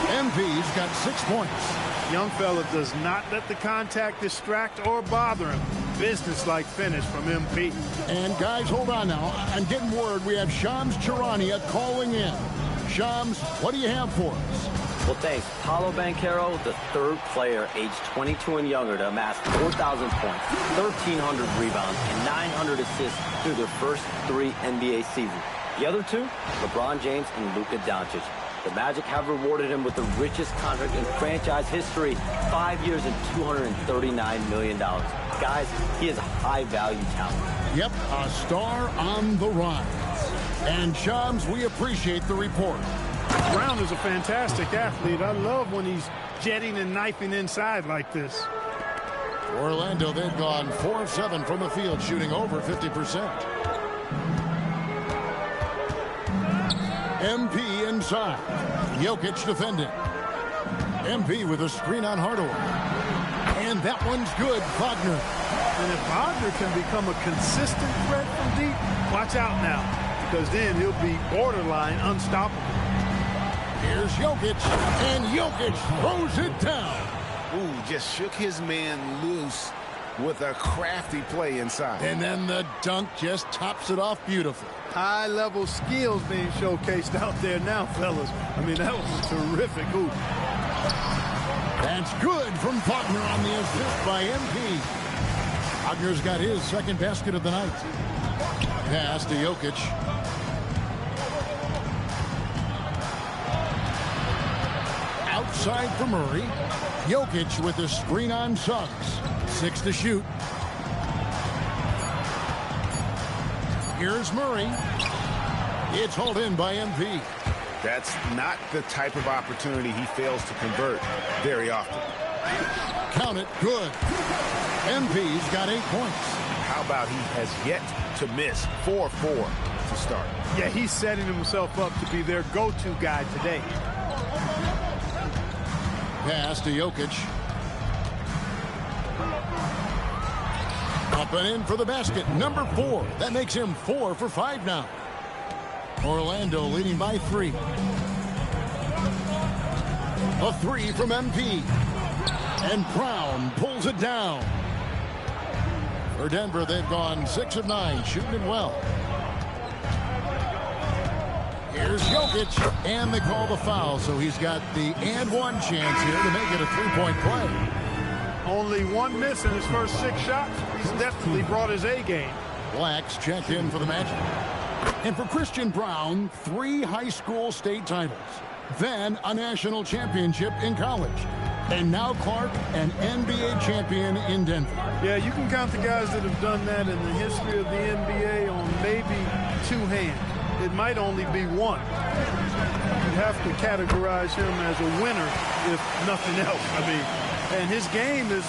MP's got 6 points.
Young fella does not let the contact distract or bother him. Business-like finish from MP.
And guys, hold on now. I'm getting word we have Shams Charania calling in. Shams, what do you have for us?
Well, thanks. Paolo Banchero, the third player aged 22 and younger to amass 4,000 points, 1,300 rebounds, and 900 assists through their first 3 NBA seasons. The other 2, LeBron James and Luka Doncic. The Magic have rewarded him with the richest contract in franchise history, 5 years and $239 million. Guys, he is a high-value talent.
Yep, a star on the rise. And Shams, we appreciate the report.
Brown is a fantastic athlete. I love when he's jetting and knifing inside like this.
Orlando, they've gone 4 of 7 from the field, shooting over 50%. MP inside. Jokic defending. MP with a screen on Hardaway. And that one's good. Wagner.
And if Wagner can become a consistent threat from deep, watch out now, because then he'll be borderline unstoppable.
Here's Jokic, and Jokic throws it down.
Ooh, just shook his man loose with a crafty play inside.
And then the dunk just tops it off beautiful.
High-level skills being showcased out there now, fellas. I mean, that was a terrific hoop.
That's good from Wagner on the assist by MP. Wagner's got his second basket of the night. Pass to Jokic. Outside for Murray. Jokic with the screen on Suggs. 6 to shoot. Here's Murray. It's hauled in by MP.
That's not the type of opportunity he fails to convert very often.
Count it. Good. MP's got 8 points.
How about he has yet to miss 4-4 to start?
Yeah, he's setting himself up to be their go-to guy today.
Pass to Jokic. Up and in for the basket. Number 4. That makes him 4 for 5 now. Orlando leading by 3. A 3 from MP. And Brown pulls it down. For Denver, they've gone 6 of 9, shooting it well. Here's Jokic, and they call the foul, so he's got the and one chance here to make it a 3-point play.
Only 1 miss in his first 6 shots. He's definitely brought his A game.
Blacks check in for the Magic. And for Christian Braun, 3 high school state titles. Then a national championship in college. And now Clark, an NBA champion in Denver.
Yeah, you can count the guys that have done that in the history of the NBA on maybe 2 hands. It might only be 1. You'd have to categorize him as a winner, if nothing else. I mean, and his game is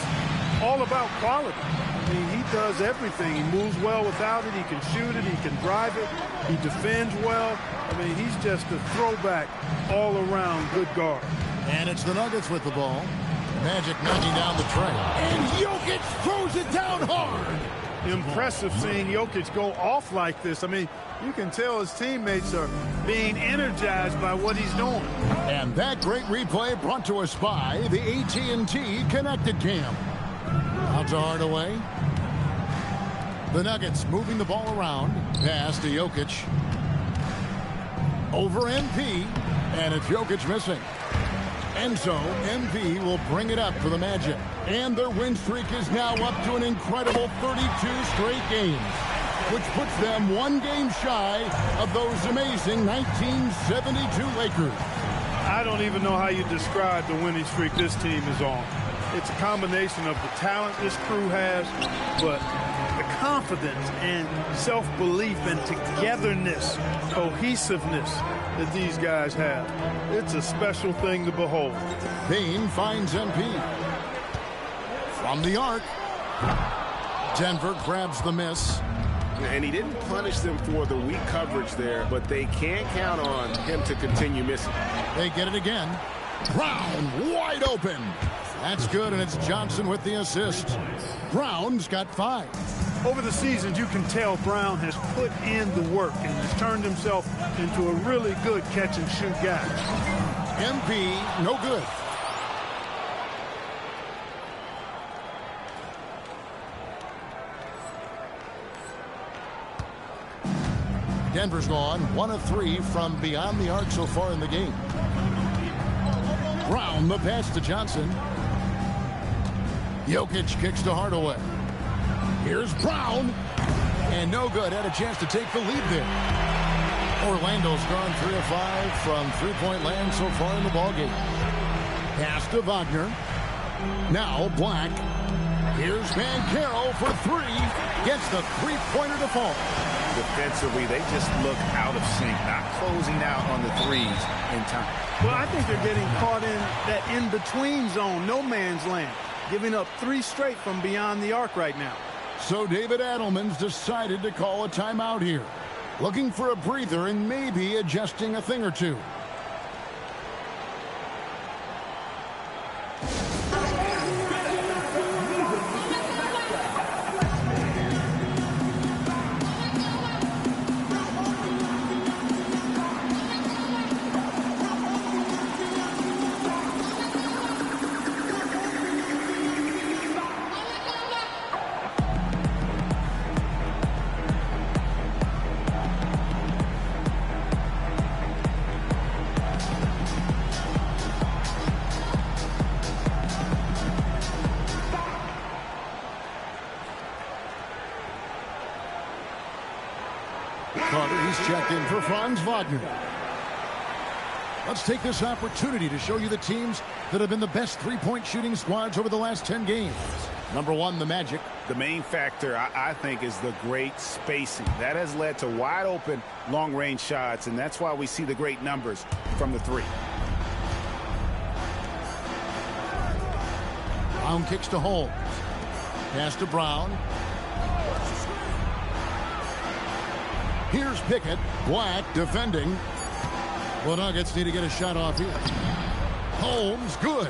all about quality. I mean, he does everything. He moves well without it. He can shoot it. He can drive it. He defends well. I mean, he's just a throwback all-around good guard.
And it's the Nuggets with the ball. Magic knocking down the tray. And Jokic throws it down hard.
Impressive seeing Jokic go off like this. I mean, you can tell his teammates are being energized by what he's doing.
And that great replay brought to us by the AT&T Connected Cam. Out to Hardaway. The Nuggets moving the ball around. Pass to Jokic. Over MP. And it's Jokic missing. And so MP will bring it up for the Magic. And their win streak is now up to an incredible 32 straight games, which puts them 1 game shy of those amazing 1972 Lakers.
I don't even know how you describe the winning streak this team is on. It's a combination of the talent this crew has, but the confidence and self-belief and togetherness, cohesiveness that these guys have. It's a special thing to behold.
Payne finds MP. From the arc. Denver grabs the miss.
And he didn't punish them for the weak coverage there, but they can't count on him to continue missing.
They get it again. Brown wide open. That's good, and it's Johnson with the assist. Brown's got 5.
Over the seasons, you can tell Brown has put in the work and has turned himself into a really good catch-and-shoot guy.
MP, no good. Denver's gone 1 of 3 from beyond the arc so far in the game. Brown, the pass to Johnson. Jokic kicks to Hardaway. Here's Brown. And no good. Had a chance to take the lead there. Orlando's gone 3 of 5 from three-point land so far in the ballgame. Pass to Wagner. Now Black. Here's Banchero for 3. Gets the three-pointer to fall.
defensively, they just look out of sync, not closing out on the threes in time.
Well, I think they're getting caught in that in-between zone, no man's land, giving up 3 straight from beyond the arc right now.
So David Adelman's decided to call a timeout here. Looking for a breather and maybe adjusting a thing or two. Carter, he's checked in for Franz Wagner. Let's take this opportunity to show you the teams that have been the best three-point shooting squads over the last 10 games. Number 1, the Magic.
The main factor, I think, is the great spacing. That has led to wide-open, long-range shots, and that's why we see the great numbers from the 3.
Brown kicks to Holmes. Pass to Brown. Here's Pickett. Black defending. The Nuggets need to get a shot off here. Holmes, good.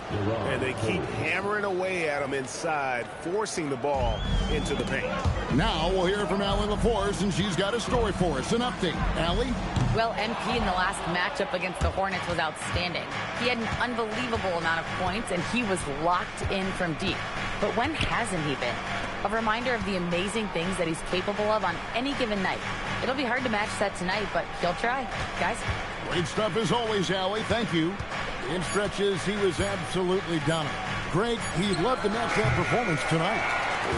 And they keep hammering away at him inside, forcing the ball into the paint.
Now we'll hear from Allie LaForce, and she's got a story for us. An update. Allie?
Well, MP in the last matchup against the Hornets was outstanding. He had an unbelievable amount of points, and he was locked in from deep. But when hasn't he been? A reminder of the amazing things that he's capable of on any given night. It'll be hard to match that tonight, but he'll try. Guys?
Great stuff as always, Allie. Thank you. In stretches, he was absolutely dominant. Greg, he'd love to match that performance tonight.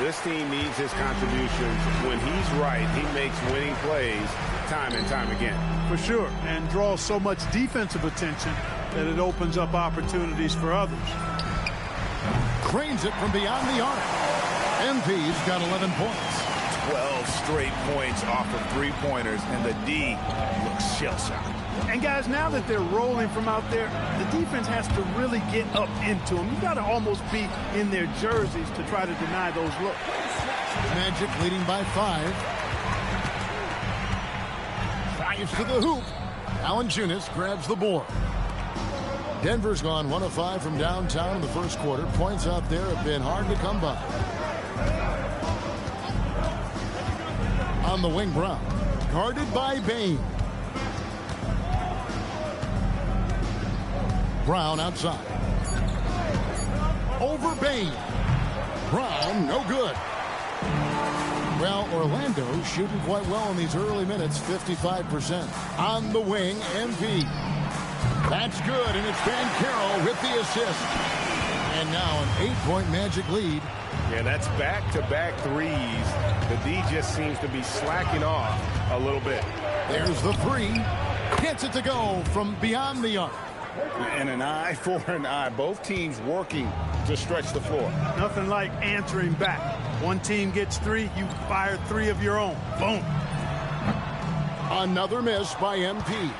This team needs his contributions. When he's right, he makes winning plays time and time again.
For sure, and draws so much defensive attention that it opens up opportunities for others.
Cranes it from beyond the arc. MP's got 11 points.
12 straight points off of three-pointers, and the D looks shell-shocked.
And guys, now that they're rolling from out there, the defense has to really get up into them. You've got to almost be in their jerseys to try to deny those looks.
Magic leading by 5. Drives to the hoop. Valanciunas grabs the board. Denver's gone 1 of 5 from downtown in the first quarter. Points out there have been hard to come by. On the wing, Brown. Guarded by Bane. Brown outside. Over Bane. Brown, no good. Well, Orlando shooting quite well in these early minutes, 55%. On the wing, MP. That's good, and it's Banchero with the assist. And now an 8-point Magic lead.
Yeah, that's back-to-back threes. The D just seems to be slacking off a little bit.
There's the 3. Gets it to go from beyond the arc.
And an eye for an eye. Both teams working to stretch the floor.
Nothing like answering back. One team gets 3, you fire 3 of your own. Boom.
Another miss by MP.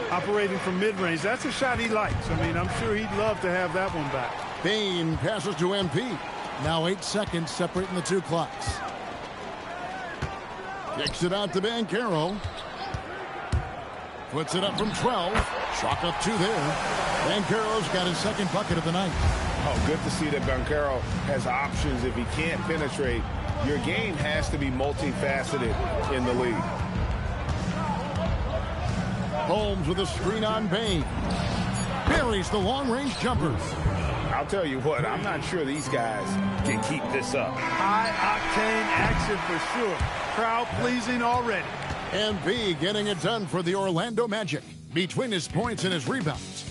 Operating from mid-range, that's a shot he likes. I mean, I'm sure he'd love to have that one back.
Bane passes to MP. Now 8 seconds separating the 2 clocks. Kicks it out to Banchero. Puts it up from 12. Chalk up 2 there. Banchero's got his second bucket of the night.
Oh, good to see that Banchero has options if he can't penetrate. Your game has to be multifaceted in the league.
Holmes with a screen on Bane. Buries the long-range jumper.
I'll tell you what, I'm not sure these guys can keep this up.
High-octane action for sure. Crowd pleasing already.
MP getting it done for the Orlando Magic. Between his points and his rebounds,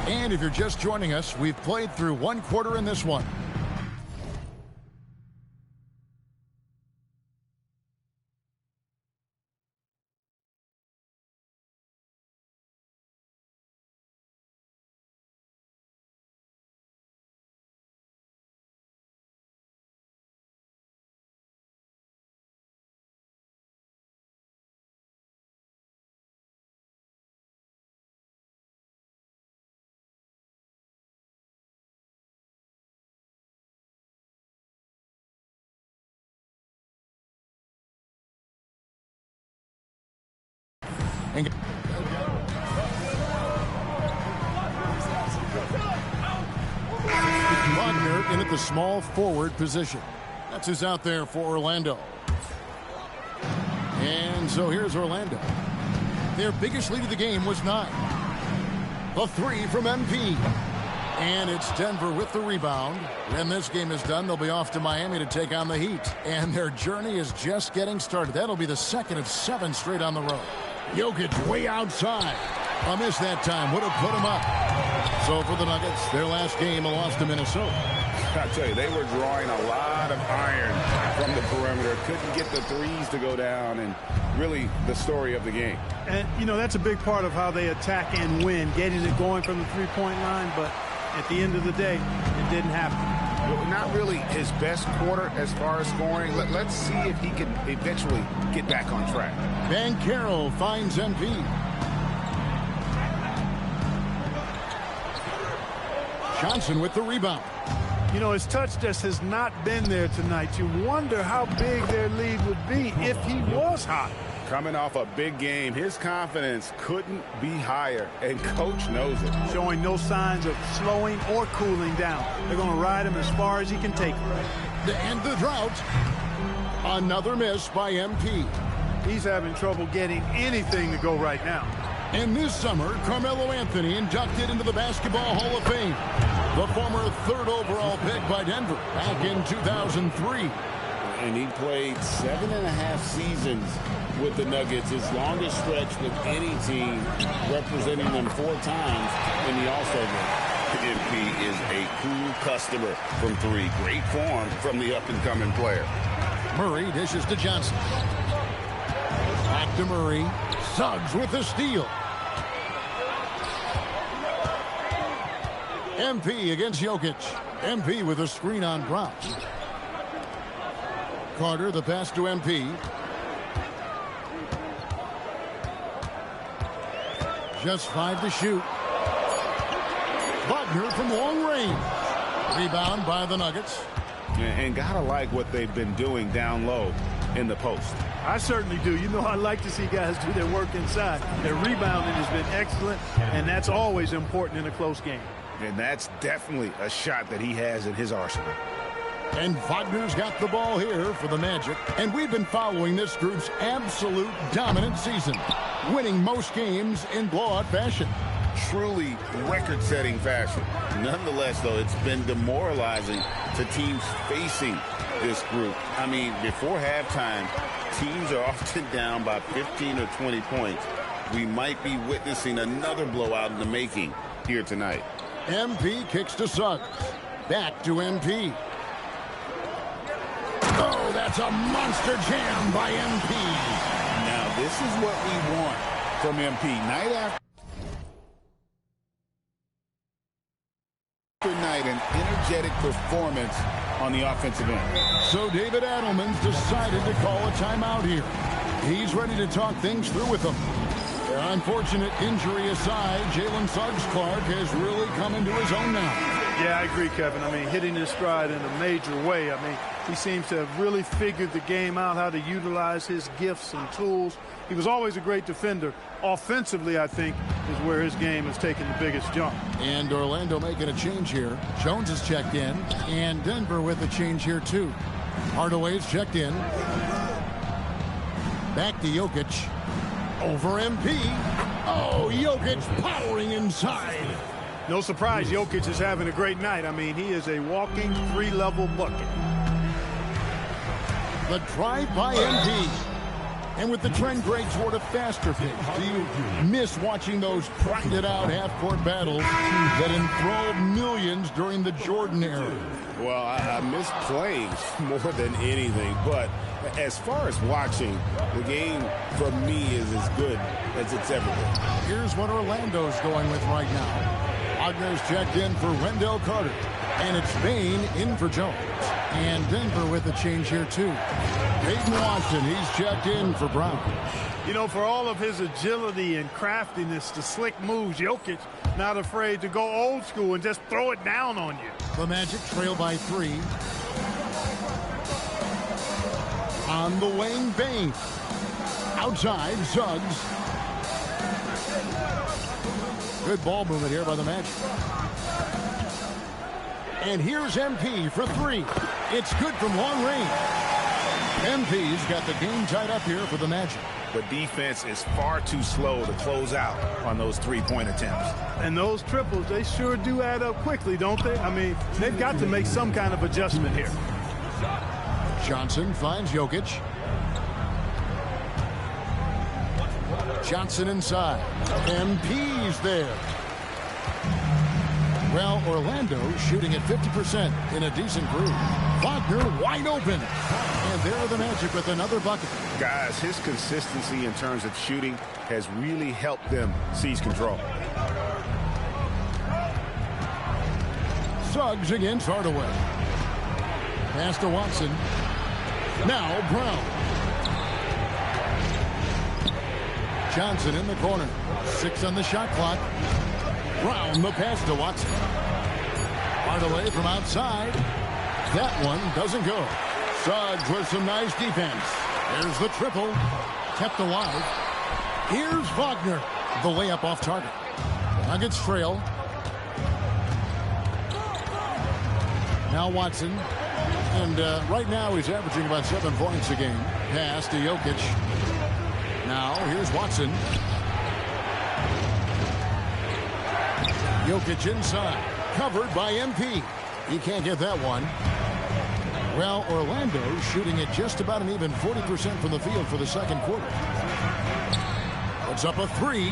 And if you're just joining us, we've played through 1 quarter in this one. in at the small forward position. That's who's out there for Orlando. And so here's Orlando. Their biggest lead of the game was 9. The 3 from MP. And it's Denver with the rebound. When this game is done, they'll be off to Miami to take on the Heat. And their journey is just getting started. That'll be the second of 7 straight on the road. Jokic way outside. A miss that time would have put him up. So for the Nuggets, their last game, a loss to Minnesota.
I tell you, they were drawing a lot of iron from the perimeter. Couldn't get the threes to go down, and really the story of the game.
And, you know, that's a big part of how they attack and win, getting it going from the three-point line. But at the end of the day, it didn't happen.
Well, not really his best quarter as far as scoring. Let's see if he can eventually get back on track.
Banchero finds MP. Johnson with the rebound.
You know, his touch just has not been there tonight. You wonder how big their lead would be if he was hot.
Coming off a big game, his confidence couldn't be higher, and coach knows it.
Showing no signs of slowing or cooling down. They're going to ride him as far as he can take him.
To end the drought, another miss by MP.
He's having trouble getting anything to go right now.
And this summer, Carmelo Anthony inducted into the Basketball Hall of Fame. The former 3rd overall pick by Denver back in 2003.
And he played 7.5 seasons with the Nuggets, his longest stretch with any team, representing them 4 times in the All-Star game. MP is a cool customer from 3. Great form from the up-and-coming player.
Murray dishes to Johnson. Back to Murray. Suggs with the steal. MP against Jokic. MP with a screen on Brown. Carter, the pass to MP. Just 5 to shoot. Wagner from long range. Rebound by the Nuggets.
And gotta like what they've been doing down low in the post.
I certainly do. You know, I like to see guys do their work inside. Their rebounding has been excellent, and that's always important in a close game.
And that's definitely a shot that he has in his arsenal.
And Wagner's got the ball here for the Magic. And we've been following this group's absolute dominant season, winning most games in blowout fashion.
Truly record-setting fashion. Nonetheless, though, it's been demoralizing to teams facing this group. I mean, before halftime, teams are often down by 15 or 20 points. We might be witnessing another blowout in the making here tonight.
MP kicks to Suggs. Back to MP. Oh, that's a monster jam by MP.
Now, this is what we want from MP. Night after night, an energetic performance on the offensive end.
So David Adelman's decided to call a timeout here. He's ready to talk things through with them. Unfortunate injury aside, Jalen Suggs-Clark has really come into his own now.
Yeah, I agree, Kevin. I mean, hitting his stride in a major way. I mean, he seems to have really figured the game out, how to utilize his gifts and tools. He was always a great defender. Offensively, I think, is where his game has taken the biggest jump.
And Orlando making a change here. Jones has checked in, and Denver with a change here, too. Hardaway's checked in. Back to Jokic. Over MP. Oh, Jokic powering inside.
No surprise, Jokic is having a great night. I mean, he is a walking 3-level bucket.
The drive by MP. And with the trend break toward a faster pace, do you miss watching those grinded-out half-court battles that enthralled millions during the Jordan era?
Well, I miss playing more than anything, but as far as watching, the game for me is as good as it's ever been.
Here's what Orlando's going with right now. Wagner's checked in for Wendell Carter, and it's Bain in for Jones. And Denver with a change here, too. Peyton Watson, he's checked in for Brown.
You know, for all of his agility and craftiness, the slick moves, Jokic not afraid to go old school and just throw it down on you.
The Magic trail by 3. On the wing, Bain. Outside, Suggs. Good ball movement here by the Magic. And here's MP for three. It's good from long range. MP's got the game tied up here for the Magic.
The defense is far too slow to close out on those three-point attempts.
And those triples, they sure do add up quickly, don't they? I mean, they've got to make some kind of adjustment here.
Johnson finds Jokic. Johnson inside. MP's there. Well, Orlando shooting at 50% in a decent groove. Wagner wide open. And there are the Magic with another bucket.
Guys, his consistency in terms of shooting has really helped them seize control.
Suggs against Hardaway. Pass to Watson. Now Brown. Johnson in the corner. 6 on the shot clock. Brown the pass to Watson. Hardaway from outside. That one doesn't go. Suggs with some nice defense. There's the triple. Kept alive. Here's Wagner. The layup off target. Nuggets trail. Now Watson. And right now he's averaging about 7 points a game. Pass to Jokic. Now here's Watson. Jokic inside. Covered by MP. He can't get that one. Well, Orlando shooting at just about an even 40% from the field for the second quarter. It's up a 3.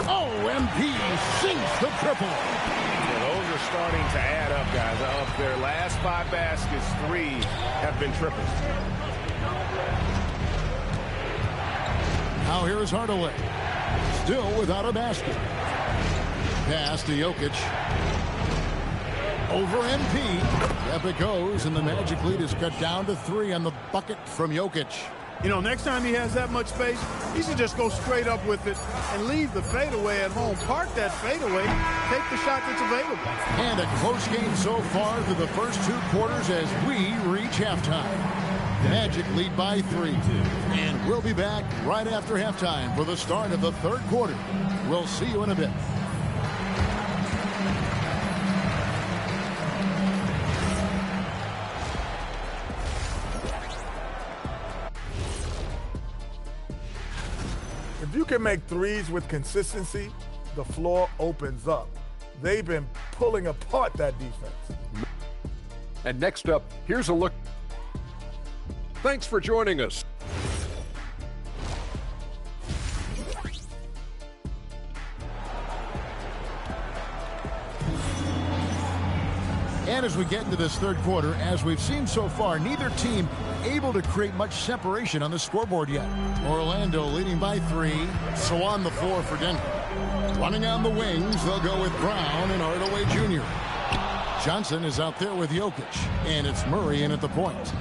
Oh, MP sinks the triple.
Yeah, those are starting to add up, guys. Of their last 5 baskets, 3 have been triples.
Now here is Hardaway. Still without a basket. Pass to Jokic. Over MP. Up it goes, and the Magic lead is cut down to 3 on the bucket from Jokic.
You know, next time he has that much space, he should just go straight up with it and leave the fadeaway at home. Park that fadeaway, take the shot that's available.
And a close game so far through the first 2 quarters as we reach halftime. Magic lead by 3. And we'll be back right after halftime for the start of the third quarter. We'll see you in a bit.
If you can make threes with consistency, the floor opens up. They've been pulling apart that defense.
And next up, here's a look. Thanks for joining us.
And as we get into this third quarter, as we've seen so far, neither team able to create much separation on the scoreboard yet. Orlando leading by 3. So on the floor for Denver. Running on the wings, they'll go with Brown and Hardaway Jr. Johnson is out there with Jokic. And it's Murray in at the point.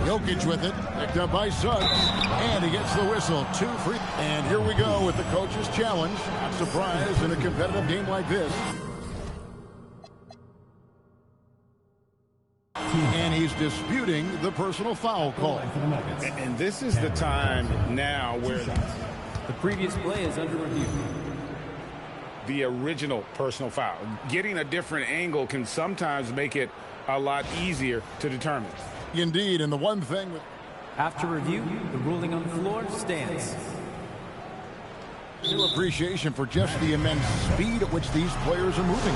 Jokic with it, picked up by Suggs, and he gets the whistle. 2 free. And here we go with the coach's challenge. Not surprised in a competitive game like this. And he's disputing the personal foul call.
And this is the time now where
the previous play is under review.
The original personal foul. Getting a different angle can sometimes make it a lot easier to determine.
Indeed, and the one thing that...
After review, the ruling on the floor stands.
New appreciation for just the immense speed at which these players are moving.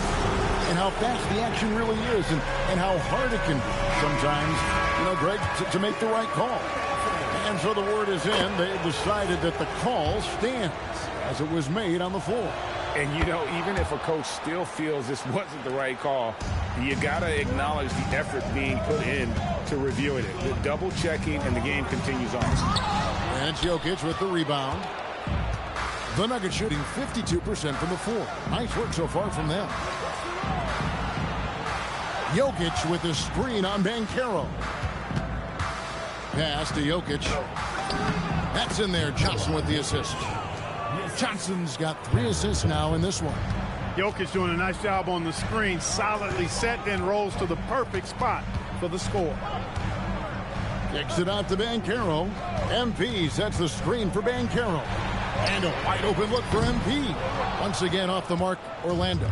And how fast the action really is, and how hard it can sometimes, you know, Greg, to make the right call. And so the word is in. They've decided that the call stands as it was made on the floor.
And, you know, even if a coach still feels this wasn't the right call, you got to acknowledge the effort being put in to reviewing it. The double checking, and the game continues on.
And Jokic with the rebound. The Nuggets shooting 52% from the floor. Nice work so far from them. Jokic with the screen on Banchero. Pass to Jokic. That's in there. Johnson with the assist. Johnson's got 3 assists now in this one.
Jokic doing a nice job on the screen. Solidly set, then rolls to the perfect spot for the score.
Kicks it out to Banchero. MP sets the screen for Banchero. And a wide open look for MP. Once again off the mark, Orlando.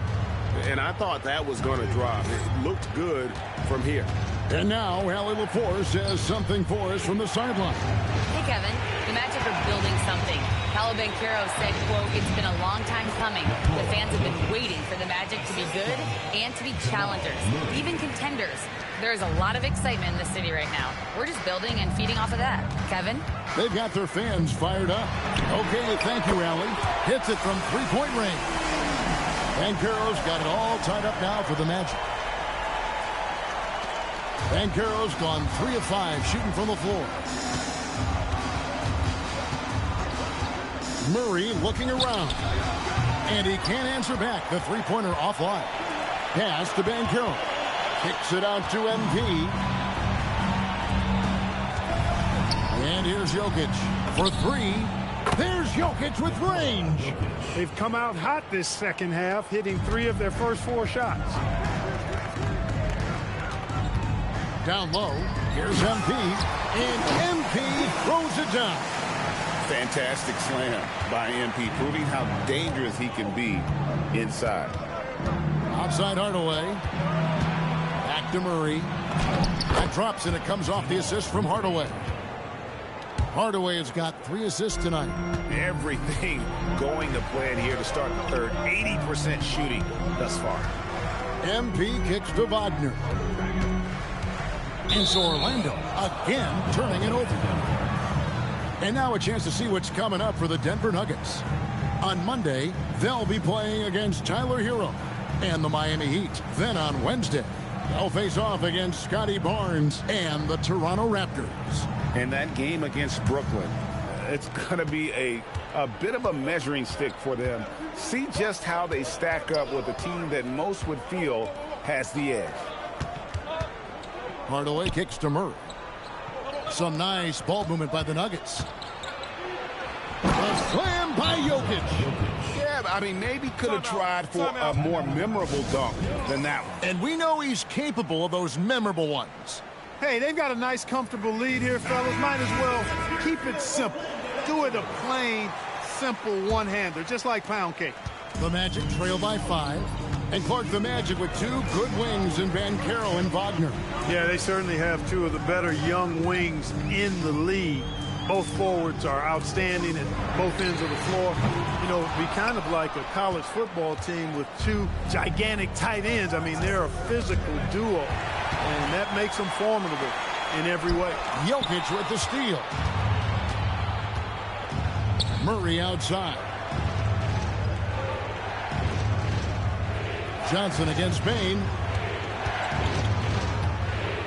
And I thought that was going to drop. It looked good from here.
And now, Allie LaForce says something for us from the sideline.
Hey, Kevin. The Magic are building something. Paolo Banchero said, quote, "It's been a long time coming. The fans have been waiting for the Magic to be good and to be challengers, even contenders. There is a lot of excitement in the city right now. We're just building and feeding off of that." Kevin?
They've got their fans fired up. Okay, thank you, Allie. Hits it from three-point range. Banchero's got it all tied up now for the Magic. Banchero's gone 3 of 5 shooting from the floor. Murray looking around. And he can't answer back. The three-pointer offline. Pass to Banchero. Kicks it out to MP. And here's Jokic for 3. There's Jokic with range.
They've come out hot this second half, hitting 3 of their first 4 shots.
Down low, here's MP, and MP throws it down.
Fantastic slam by MP, proving how dangerous he can be inside.
Outside Hardaway. Back to Murray. That drops, and it comes off the assist from Hardaway. Hardaway has got 3 assists tonight.
Everything going to plan here to start the third. 80% shooting thus far.
MP kicks to Wagner. And so Orlando again turning it over. And now a chance to see what's coming up for the Denver Nuggets. On Monday, they'll be playing against Tyler Hero and the Miami Heat. Then on Wednesday, they'll face off against Scotty Barnes and the Toronto Raptors.
And that game against Brooklyn, it's going to be a bit of a measuring stick for them. See just how they stack up with a team that most would feel has the edge.
Hardaway kicks to Murray. Some nice ball movement by the Nuggets. A slam by Jokic.
Yeah, I mean, maybe could have tried for a more memorable dunk than that one.
And we know he's capable of those memorable ones.
Hey, they've got a nice, comfortable lead here, fellas. Might as well keep it simple. Do it a plain, simple one-hander, just like pound cake.
The Magic trail by 5. And Clark, the Magic with 2 good wings in Banchero and Wagner.
Yeah, they certainly have 2 of the better young wings in the league. Both forwards are outstanding at both ends of the floor. You know, it'd be kind of like a college football team with 2 gigantic tight ends. I mean, they're a physical duo, and that makes them formidable in every way.
Jokic with the steal. Murray outside. Johnson against Bain.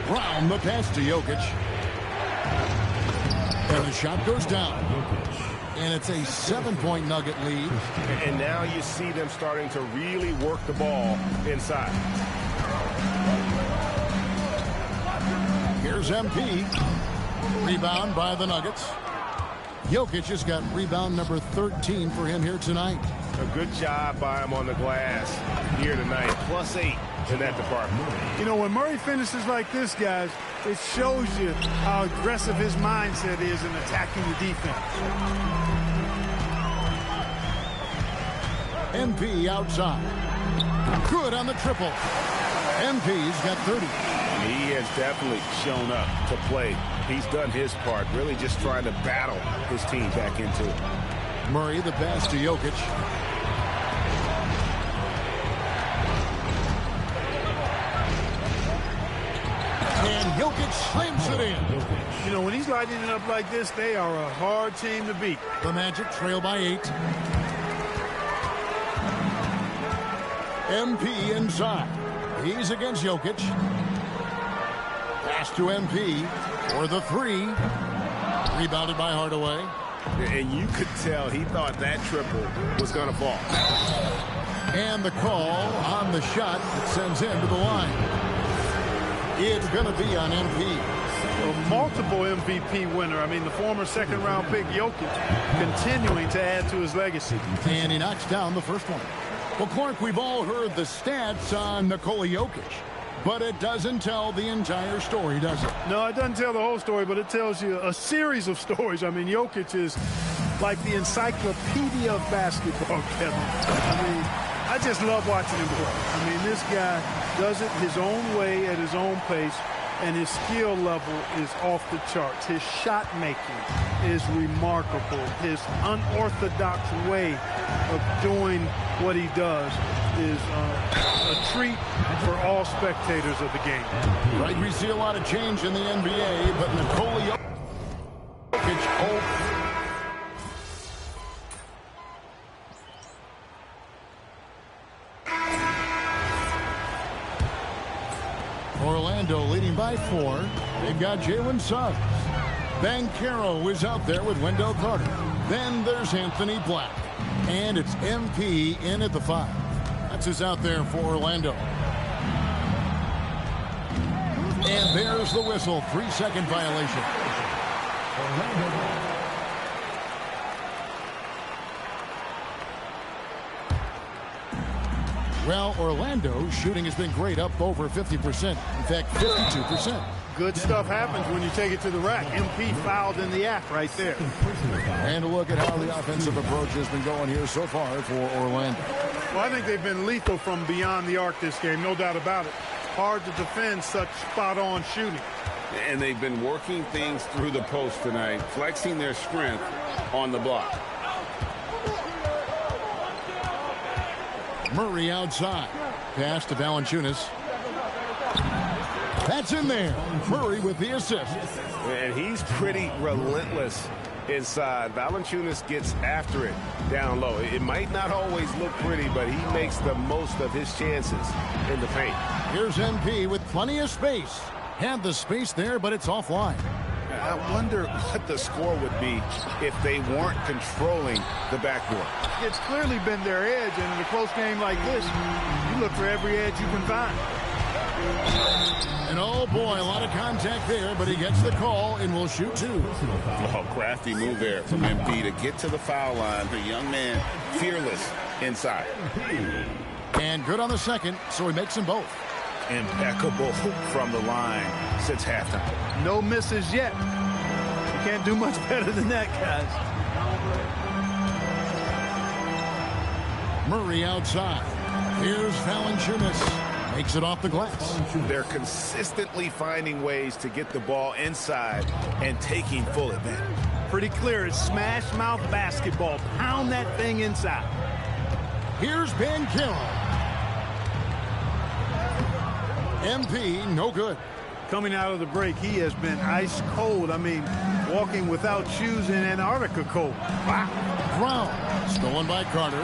Brown the pass to Jokic. And the shot goes down. And it's a 7-point Nugget lead.
And now you see them starting to really work the ball inside.
Here's MP. Rebound by the Nuggets. Jokic has got rebound number 13 for him here tonight.
A good job by him on the glass here tonight. +8 in that department.
You know, when Murray finishes like this, guys, it shows you how aggressive his mindset is in attacking the defense.
MP outside. Good on the triple. MP's got 30.
He has definitely shown up to play. He's done his part, really just trying to battle his team back into it.
Murray the pass to Jokic. And Jokic slams it in.
You know, when he's lighting it up like this, they are a hard team to beat.
The Magic trail by 8. MP inside. He's against Jokic. Pass to MP for the 3. Rebounded by Hardaway.
And you could tell he thought that triple was going to fall.
And the call on the shot that sends him to the line. It's going to be on MP.
A multiple MVP winner. I mean, the former second-round pick Jokic continuing to add to his legacy.
And he knocks down the first one. Well, Clark, we've all heard the stats on Nikola Jokic, but it doesn't tell the entire story, does it?
No, it doesn't tell the whole story, but it tells you a series of stories. I mean, Jokic is like the encyclopedia of basketball, Kevin. I mean, I just love watching him play. I mean, this guy does it his own way at his own pace, and his skill level is off the charts. His shot making is remarkable. His unorthodox way of doing what he does is a treat for all spectators of the game.
Right, we see a lot of change in the NBA, but Nikola Jokic Orlando leading by 4. They've got Jalen Suggs. Banchero is out there with Wendell Carter. Then there's Anthony Black. And it's MP in at the 5. That's who's out there for Orlando. And there's the whistle. 3-second violation. Well, Orlando's shooting has been great, up over 50%. In fact, 52%.
Good stuff happens when you take it to the rack. MP fouled in the act right there.
And a look at how the offensive approach has been going here so far for Orlando.
Well, I think they've been lethal from beyond the arc this game, no doubt about it. Hard to defend such spot-on shooting.
And they've been working things through the post tonight, flexing their strength on the block.
Murray outside. Pass to Valanciunas. That's in there. Murray with the assist.
And he's pretty relentless inside. Valanciunas gets after it down low. It might not always look pretty, but he makes the most of his chances in the paint.
Here's MP with plenty of space. Had the space there, but it's offline.
I wonder what the score would be if they weren't controlling the backboard.
It's clearly been their edge, and in a close game like this, you look for every edge you can find.
And oh boy, a lot of contact there, but he gets the call and will shoot 2.
Oh, crafty move there from MP to get to the foul line. The young man fearless inside.
And good on the second, so he makes them both.
Impeccable from the line since halftime.
No misses yet. You can't do much better than that, guys.
Murray outside. Here's Valanciunas. Makes it off the glass.
They're consistently finding ways to get the ball inside and taking full advantage.
Pretty clear. It's smash mouth basketball. Pound that thing inside.
Here's Banchero. MP, no good.
Coming out of the break, he has been ice cold. I mean, walking without shoes in Antarctica cold. Wow.
Brown, stolen by Carter.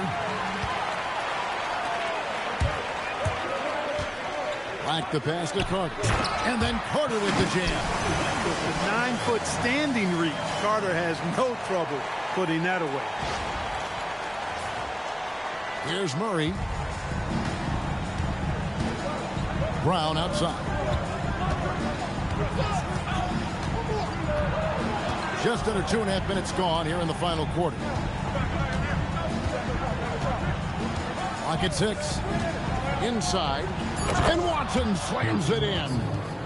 Black the pass to Carter. And then Carter with the jam.
With the 9-foot standing reach, Carter has no trouble putting that away.
Here's Murray. Brown outside. Just under 2.5 minutes gone here in the final quarter. Clock at 6. Inside. And Watson slams it in.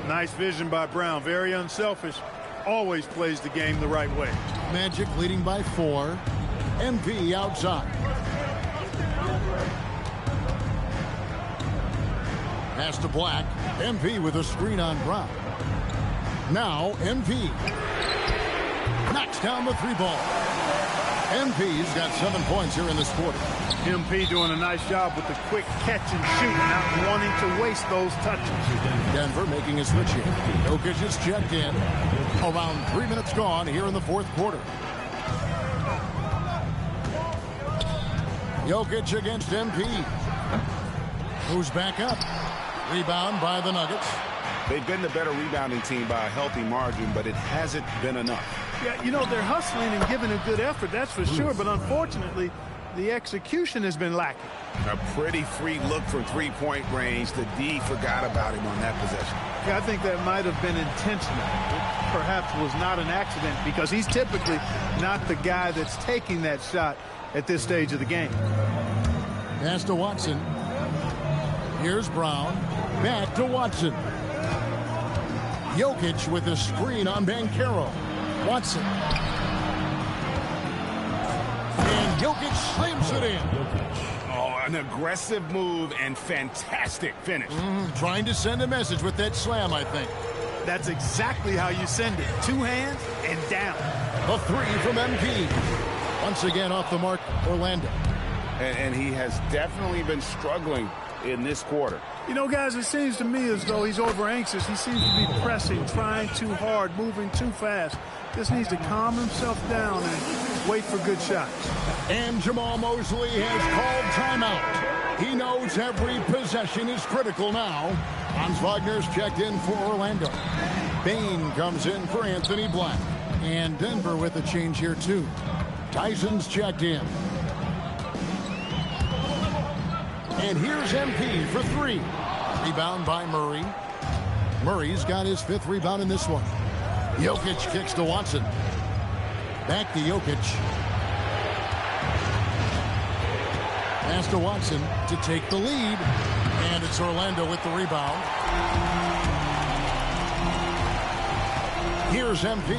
Nice vision by Brown. Very unselfish. Always plays the game the right way.
Magic leading by 4. MP outside. Pass to Black. MP with a screen on Brown. Now MP knocks down the 3-ball. MP's got 7 points here in this quarter.
MP doing a nice job with the quick catch and shoot, not wanting to waste those touches.
Denver making a switch here. Jokic is checked in. Around 3 minutes gone here in the fourth quarter. Jokic against MP. Who's back up? Rebound by the Nuggets.
They've been the better rebounding team by a healthy margin, but it hasn't been enough.
Yeah, you know, they're hustling and giving a good effort, that's for sure, but unfortunately, the execution has been lacking.
A pretty free look from three-point range. The D forgot about him on that possession.
Yeah, I think that might have been intentional. It perhaps was not an accident because he's typically not the guy that's taking that shot at this stage of the game.
Pass to Watson. Here's Brown. Back to Watson. Jokic with the screen on Banchero. Watson. And Jokic slams it in.
Oh, An aggressive move and fantastic finish.
Trying to send a message with that slam, I think.
That's exactly how you send it. Two hands and down.
A three from MP. Once again off the mark, Orlando.
And he has definitely been struggling in this quarter.
You know, guys, it seems to me as though he's over anxious. He seems to be pressing, trying too hard, moving too fast. Just needs to calm himself down and wait for good shots.
And Jamal Mosley has called timeout. He knows every possession is critical now. Hans Wagner's checked in for Orlando. Bane comes in for Anthony Black. And Denver with a change here, too. Tyson's checked in. And here's MP for three. Rebound by Murray. Murray's got his fifth rebound in this one. Jokic kicks to Watson. Back to Jokic. Pass to Watson to take the lead. And it's Orlando with the rebound. Here's MP.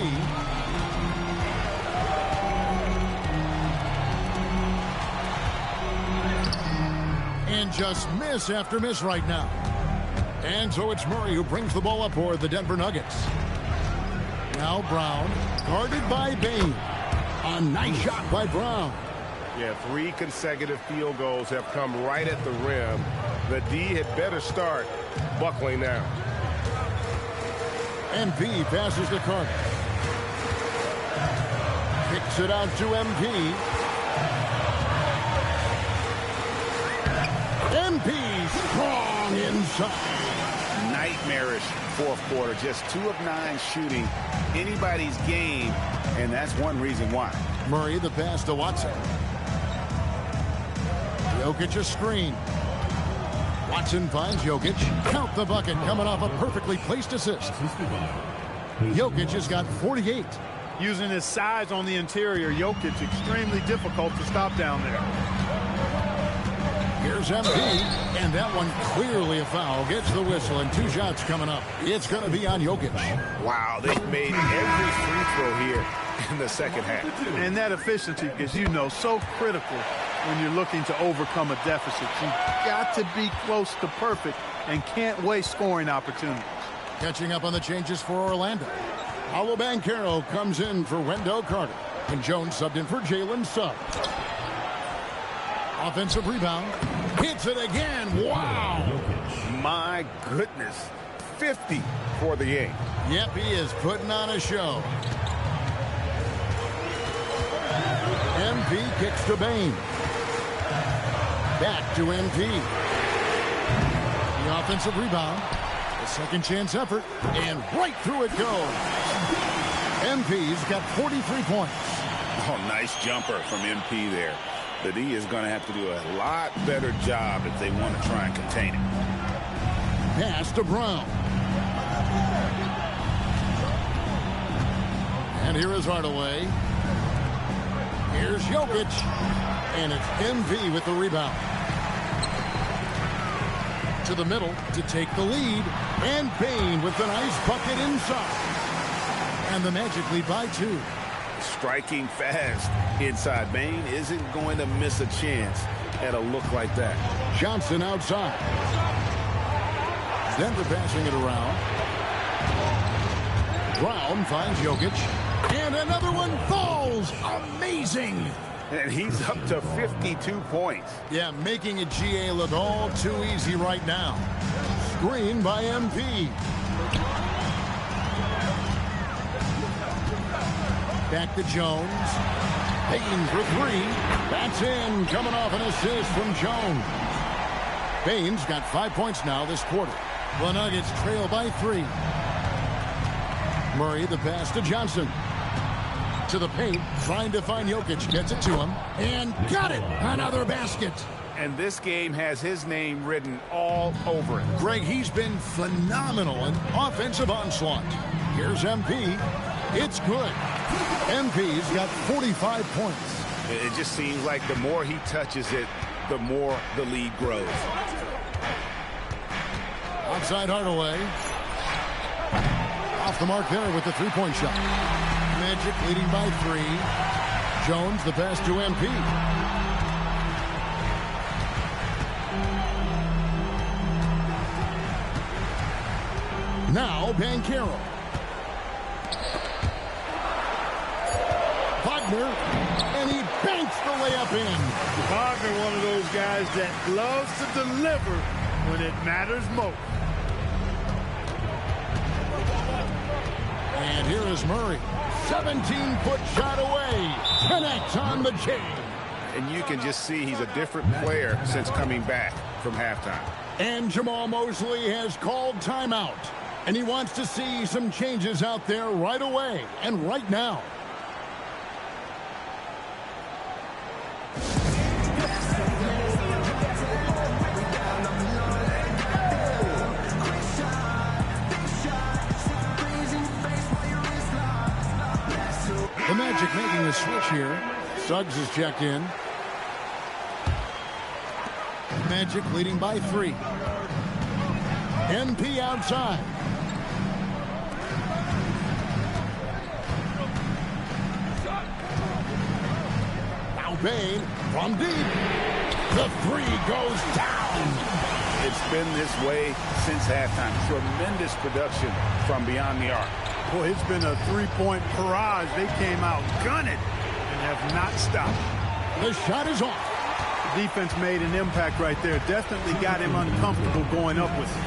And just miss after miss right now. And so it's Murray who brings the ball up for the Denver Nuggets. Now Brown, guarded by Bane. A nice shot by Brown.
Yeah, 3 consecutive field goals have come right at the rim. The D had better start buckling now.
MP passes to Carter. Kicks it out to MP. MP strong inside.
Nightmarish fourth quarter. Just 2 of 9 shooting. Anybody's game, and that's one reason why.
Murray the pass to Watson. Jokic a screen. Watson finds Jokic. Count the bucket coming off a perfectly placed assist. Jokic has got 48.
Using his size on the interior, Jokic extremely difficult to stop down there.
Here's MP, and that one clearly a foul. Gets the whistle, and 2 shots coming up. It's going to be on Jokic.
Wow, they've made every free throw here in the second half.
And that efficiency is, you know, so critical when you're looking to overcome a deficit. You've got to be close to perfect and can't waste scoring opportunities.
Catching up on the changes for Orlando. Paolo Banchero comes in for Wendell Carter. And Jones subbed in for Jalen Suggs. Offensive rebound. Hits it again. Wow.
My goodness. 50 for the 8.
Yep, he is putting on a show. MP kicks to Bane. Back to MP. The offensive rebound. A second chance effort. And right through it goes. MP's got 43 points.
Oh, nice jumper from MP there. The D is going to have to do a lot better job if they want to try and contain it.
Pass to Brown. And here is Hardaway. Here's Jokic. And it's MV with the rebound. To the middle to take the lead. And Bane with the nice bucket inside. And the Magic lead by 2.
Striking fast inside. Bane isn't going to miss a chance at a look like that.
Johnson outside. Denver passing it around. Brown finds Jokic. And another one falls. Amazing.
And he's up to 52 points.
Yeah, making a GA look all too easy right now. Screen by MP. Back to Jones. Payton for 3. That's in. Coming off an assist from Jones. Payton's got 5 points now this quarter. The Nuggets trail by 3. Murray the pass to Johnson. To the paint. Trying to find Jokic. Gets it to him. And got it. Another basket.
And this game has his name written all over it.
Greg, he's been phenomenal in offensive onslaught. Here's MP. It's good. MP's got 45 points.
It just seems like the more he touches it, the more the lead grows.
Outside Hardaway. Off the mark there with the three-point shot. Magic leading by 3. Jones the pass to MP. Now Banchero. Wagner, and he banks the layup in.
Wagner, one of those guys that loves to deliver when it matters most.
And here is Murray. 17-foot shot away. Connects on the chain.
And you can just see he's a different player since coming back from halftime.
And Jamal Mosley has called timeout. And he wants to see some changes out there right away and right now. The Magic making a switch here. Suggs is checked in. Magic leading by 3. MP outside. Now Bane from deep. The 3 goes down.
It's been this way since halftime. Tremendous production from beyond the arc.
Boy, it's been a three-point barrage. They came out gunning and have not stopped.
The shot is off.
The defense made an impact right there. Definitely got him uncomfortable going up with it.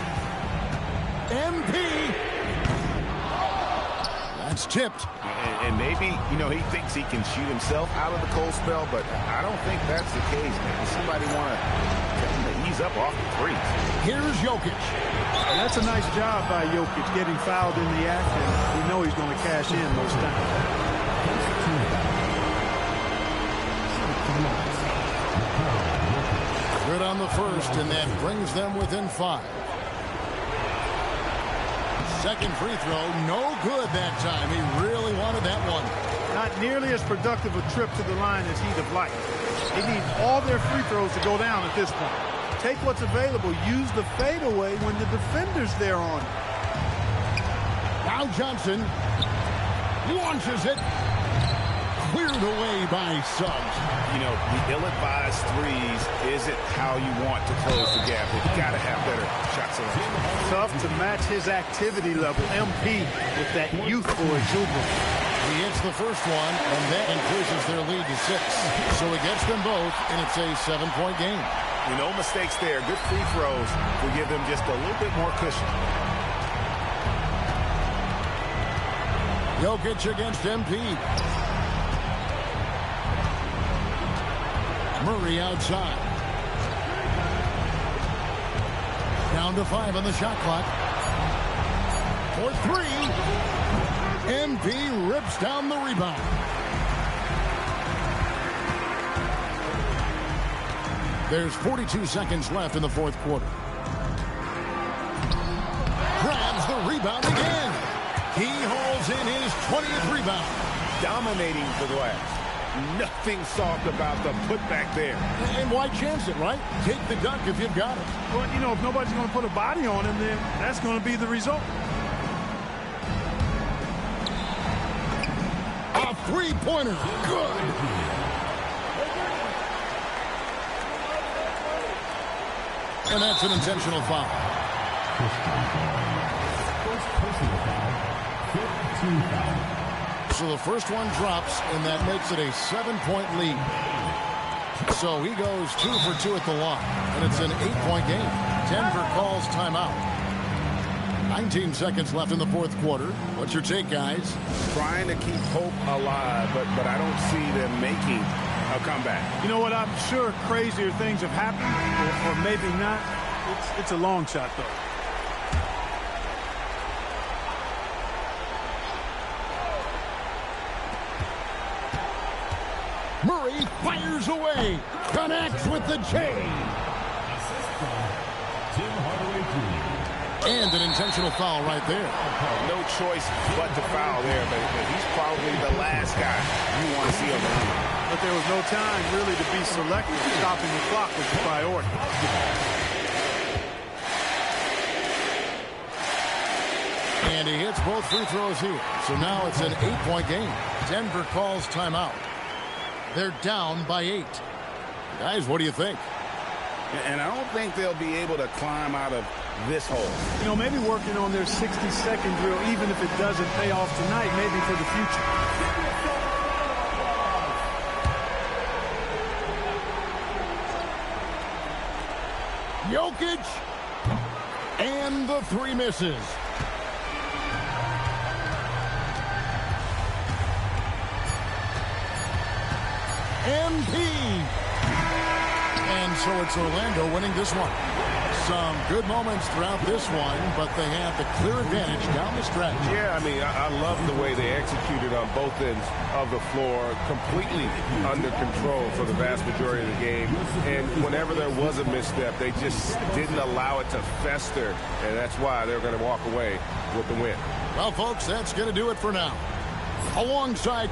MP. That's tipped.
And maybe, you know, he thinks he can shoot himself out of the cold spell, but I don't think that's the case, man. Somebody want to ease up off the threes.
Here's Jokic.
And that's a nice job by Jokic getting fouled in the act, and we know he's going to cash in most times.
Good on the first, and that brings them within 5. Second free throw, no good that time. He really wanted that one.
Not nearly as productive a trip to the line as he'd have liked. They need all their free throws to go down at this point. Take what's available. Use the fadeaway when the defender's there on it.
Now Johnson launches it. Cleared away by Suggs.
You know, the ill-advised threes isn't how you want to close the gap. You've got to have better shot selection.
Tough to match his activity level. MP with that youthful exuberance.
He hits the first one, and that increases their lead to 6. So it gets them both, and it's a 7-point game.
No mistakes there. Good free throws will give them just a little bit more cushion.
Jokic against MP. Murray outside. Down to 5 on the shot clock. For 3. MP rips down the rebound. There's 42 seconds left in the fourth quarter. Grabs the rebound again. He hauls in his 20th rebound.
Dominating the glass. Nothing soft about the putback there.
And why chance it, right? Take the dunk if you've got it.
Well, you know, if nobody's going to put a body on him, then that's going to be the result.
A three-pointer. Good. And that's an intentional foul. So the first one drops, and that makes it a 7-point lead. So he goes 2 for 2 at the line, and it's an 8-point game. Denver calls timeout. 19 seconds left in the fourth quarter. What's your take, guys?
Trying to keep hope alive, but I don't see them making a comeback.
You know what? I'm sure crazier things have happened, or maybe not. It's a long shot, though.
Murray fires away. Connects with the chain. And an intentional foul right there.
No choice but to foul there, but he's probably the last guy you want to see on the line.
But there was no time really to be selective. Stopping the clock was the priority.
And he hits both free throws here. So now it's an 8-point game. Denver calls timeout. They're down by 8. Guys, what do you think?
And I don't think they'll be able to climb out of this hole.
You know, maybe working on their 60-second drill, even if it doesn't pay off tonight, maybe for the future.
Jokic, and the three misses. MP. And so it's Orlando winning this one. Some good moments throughout this one, but they have the clear advantage down the stretch.
Yeah, I mean, I love the way they executed on both ends of the floor, completely under control for the vast majority of the game. And whenever there was a misstep, they just didn't allow it to fester, and that's why they're going to walk away with the win.
Well, folks, that's going to do it for now. Alongside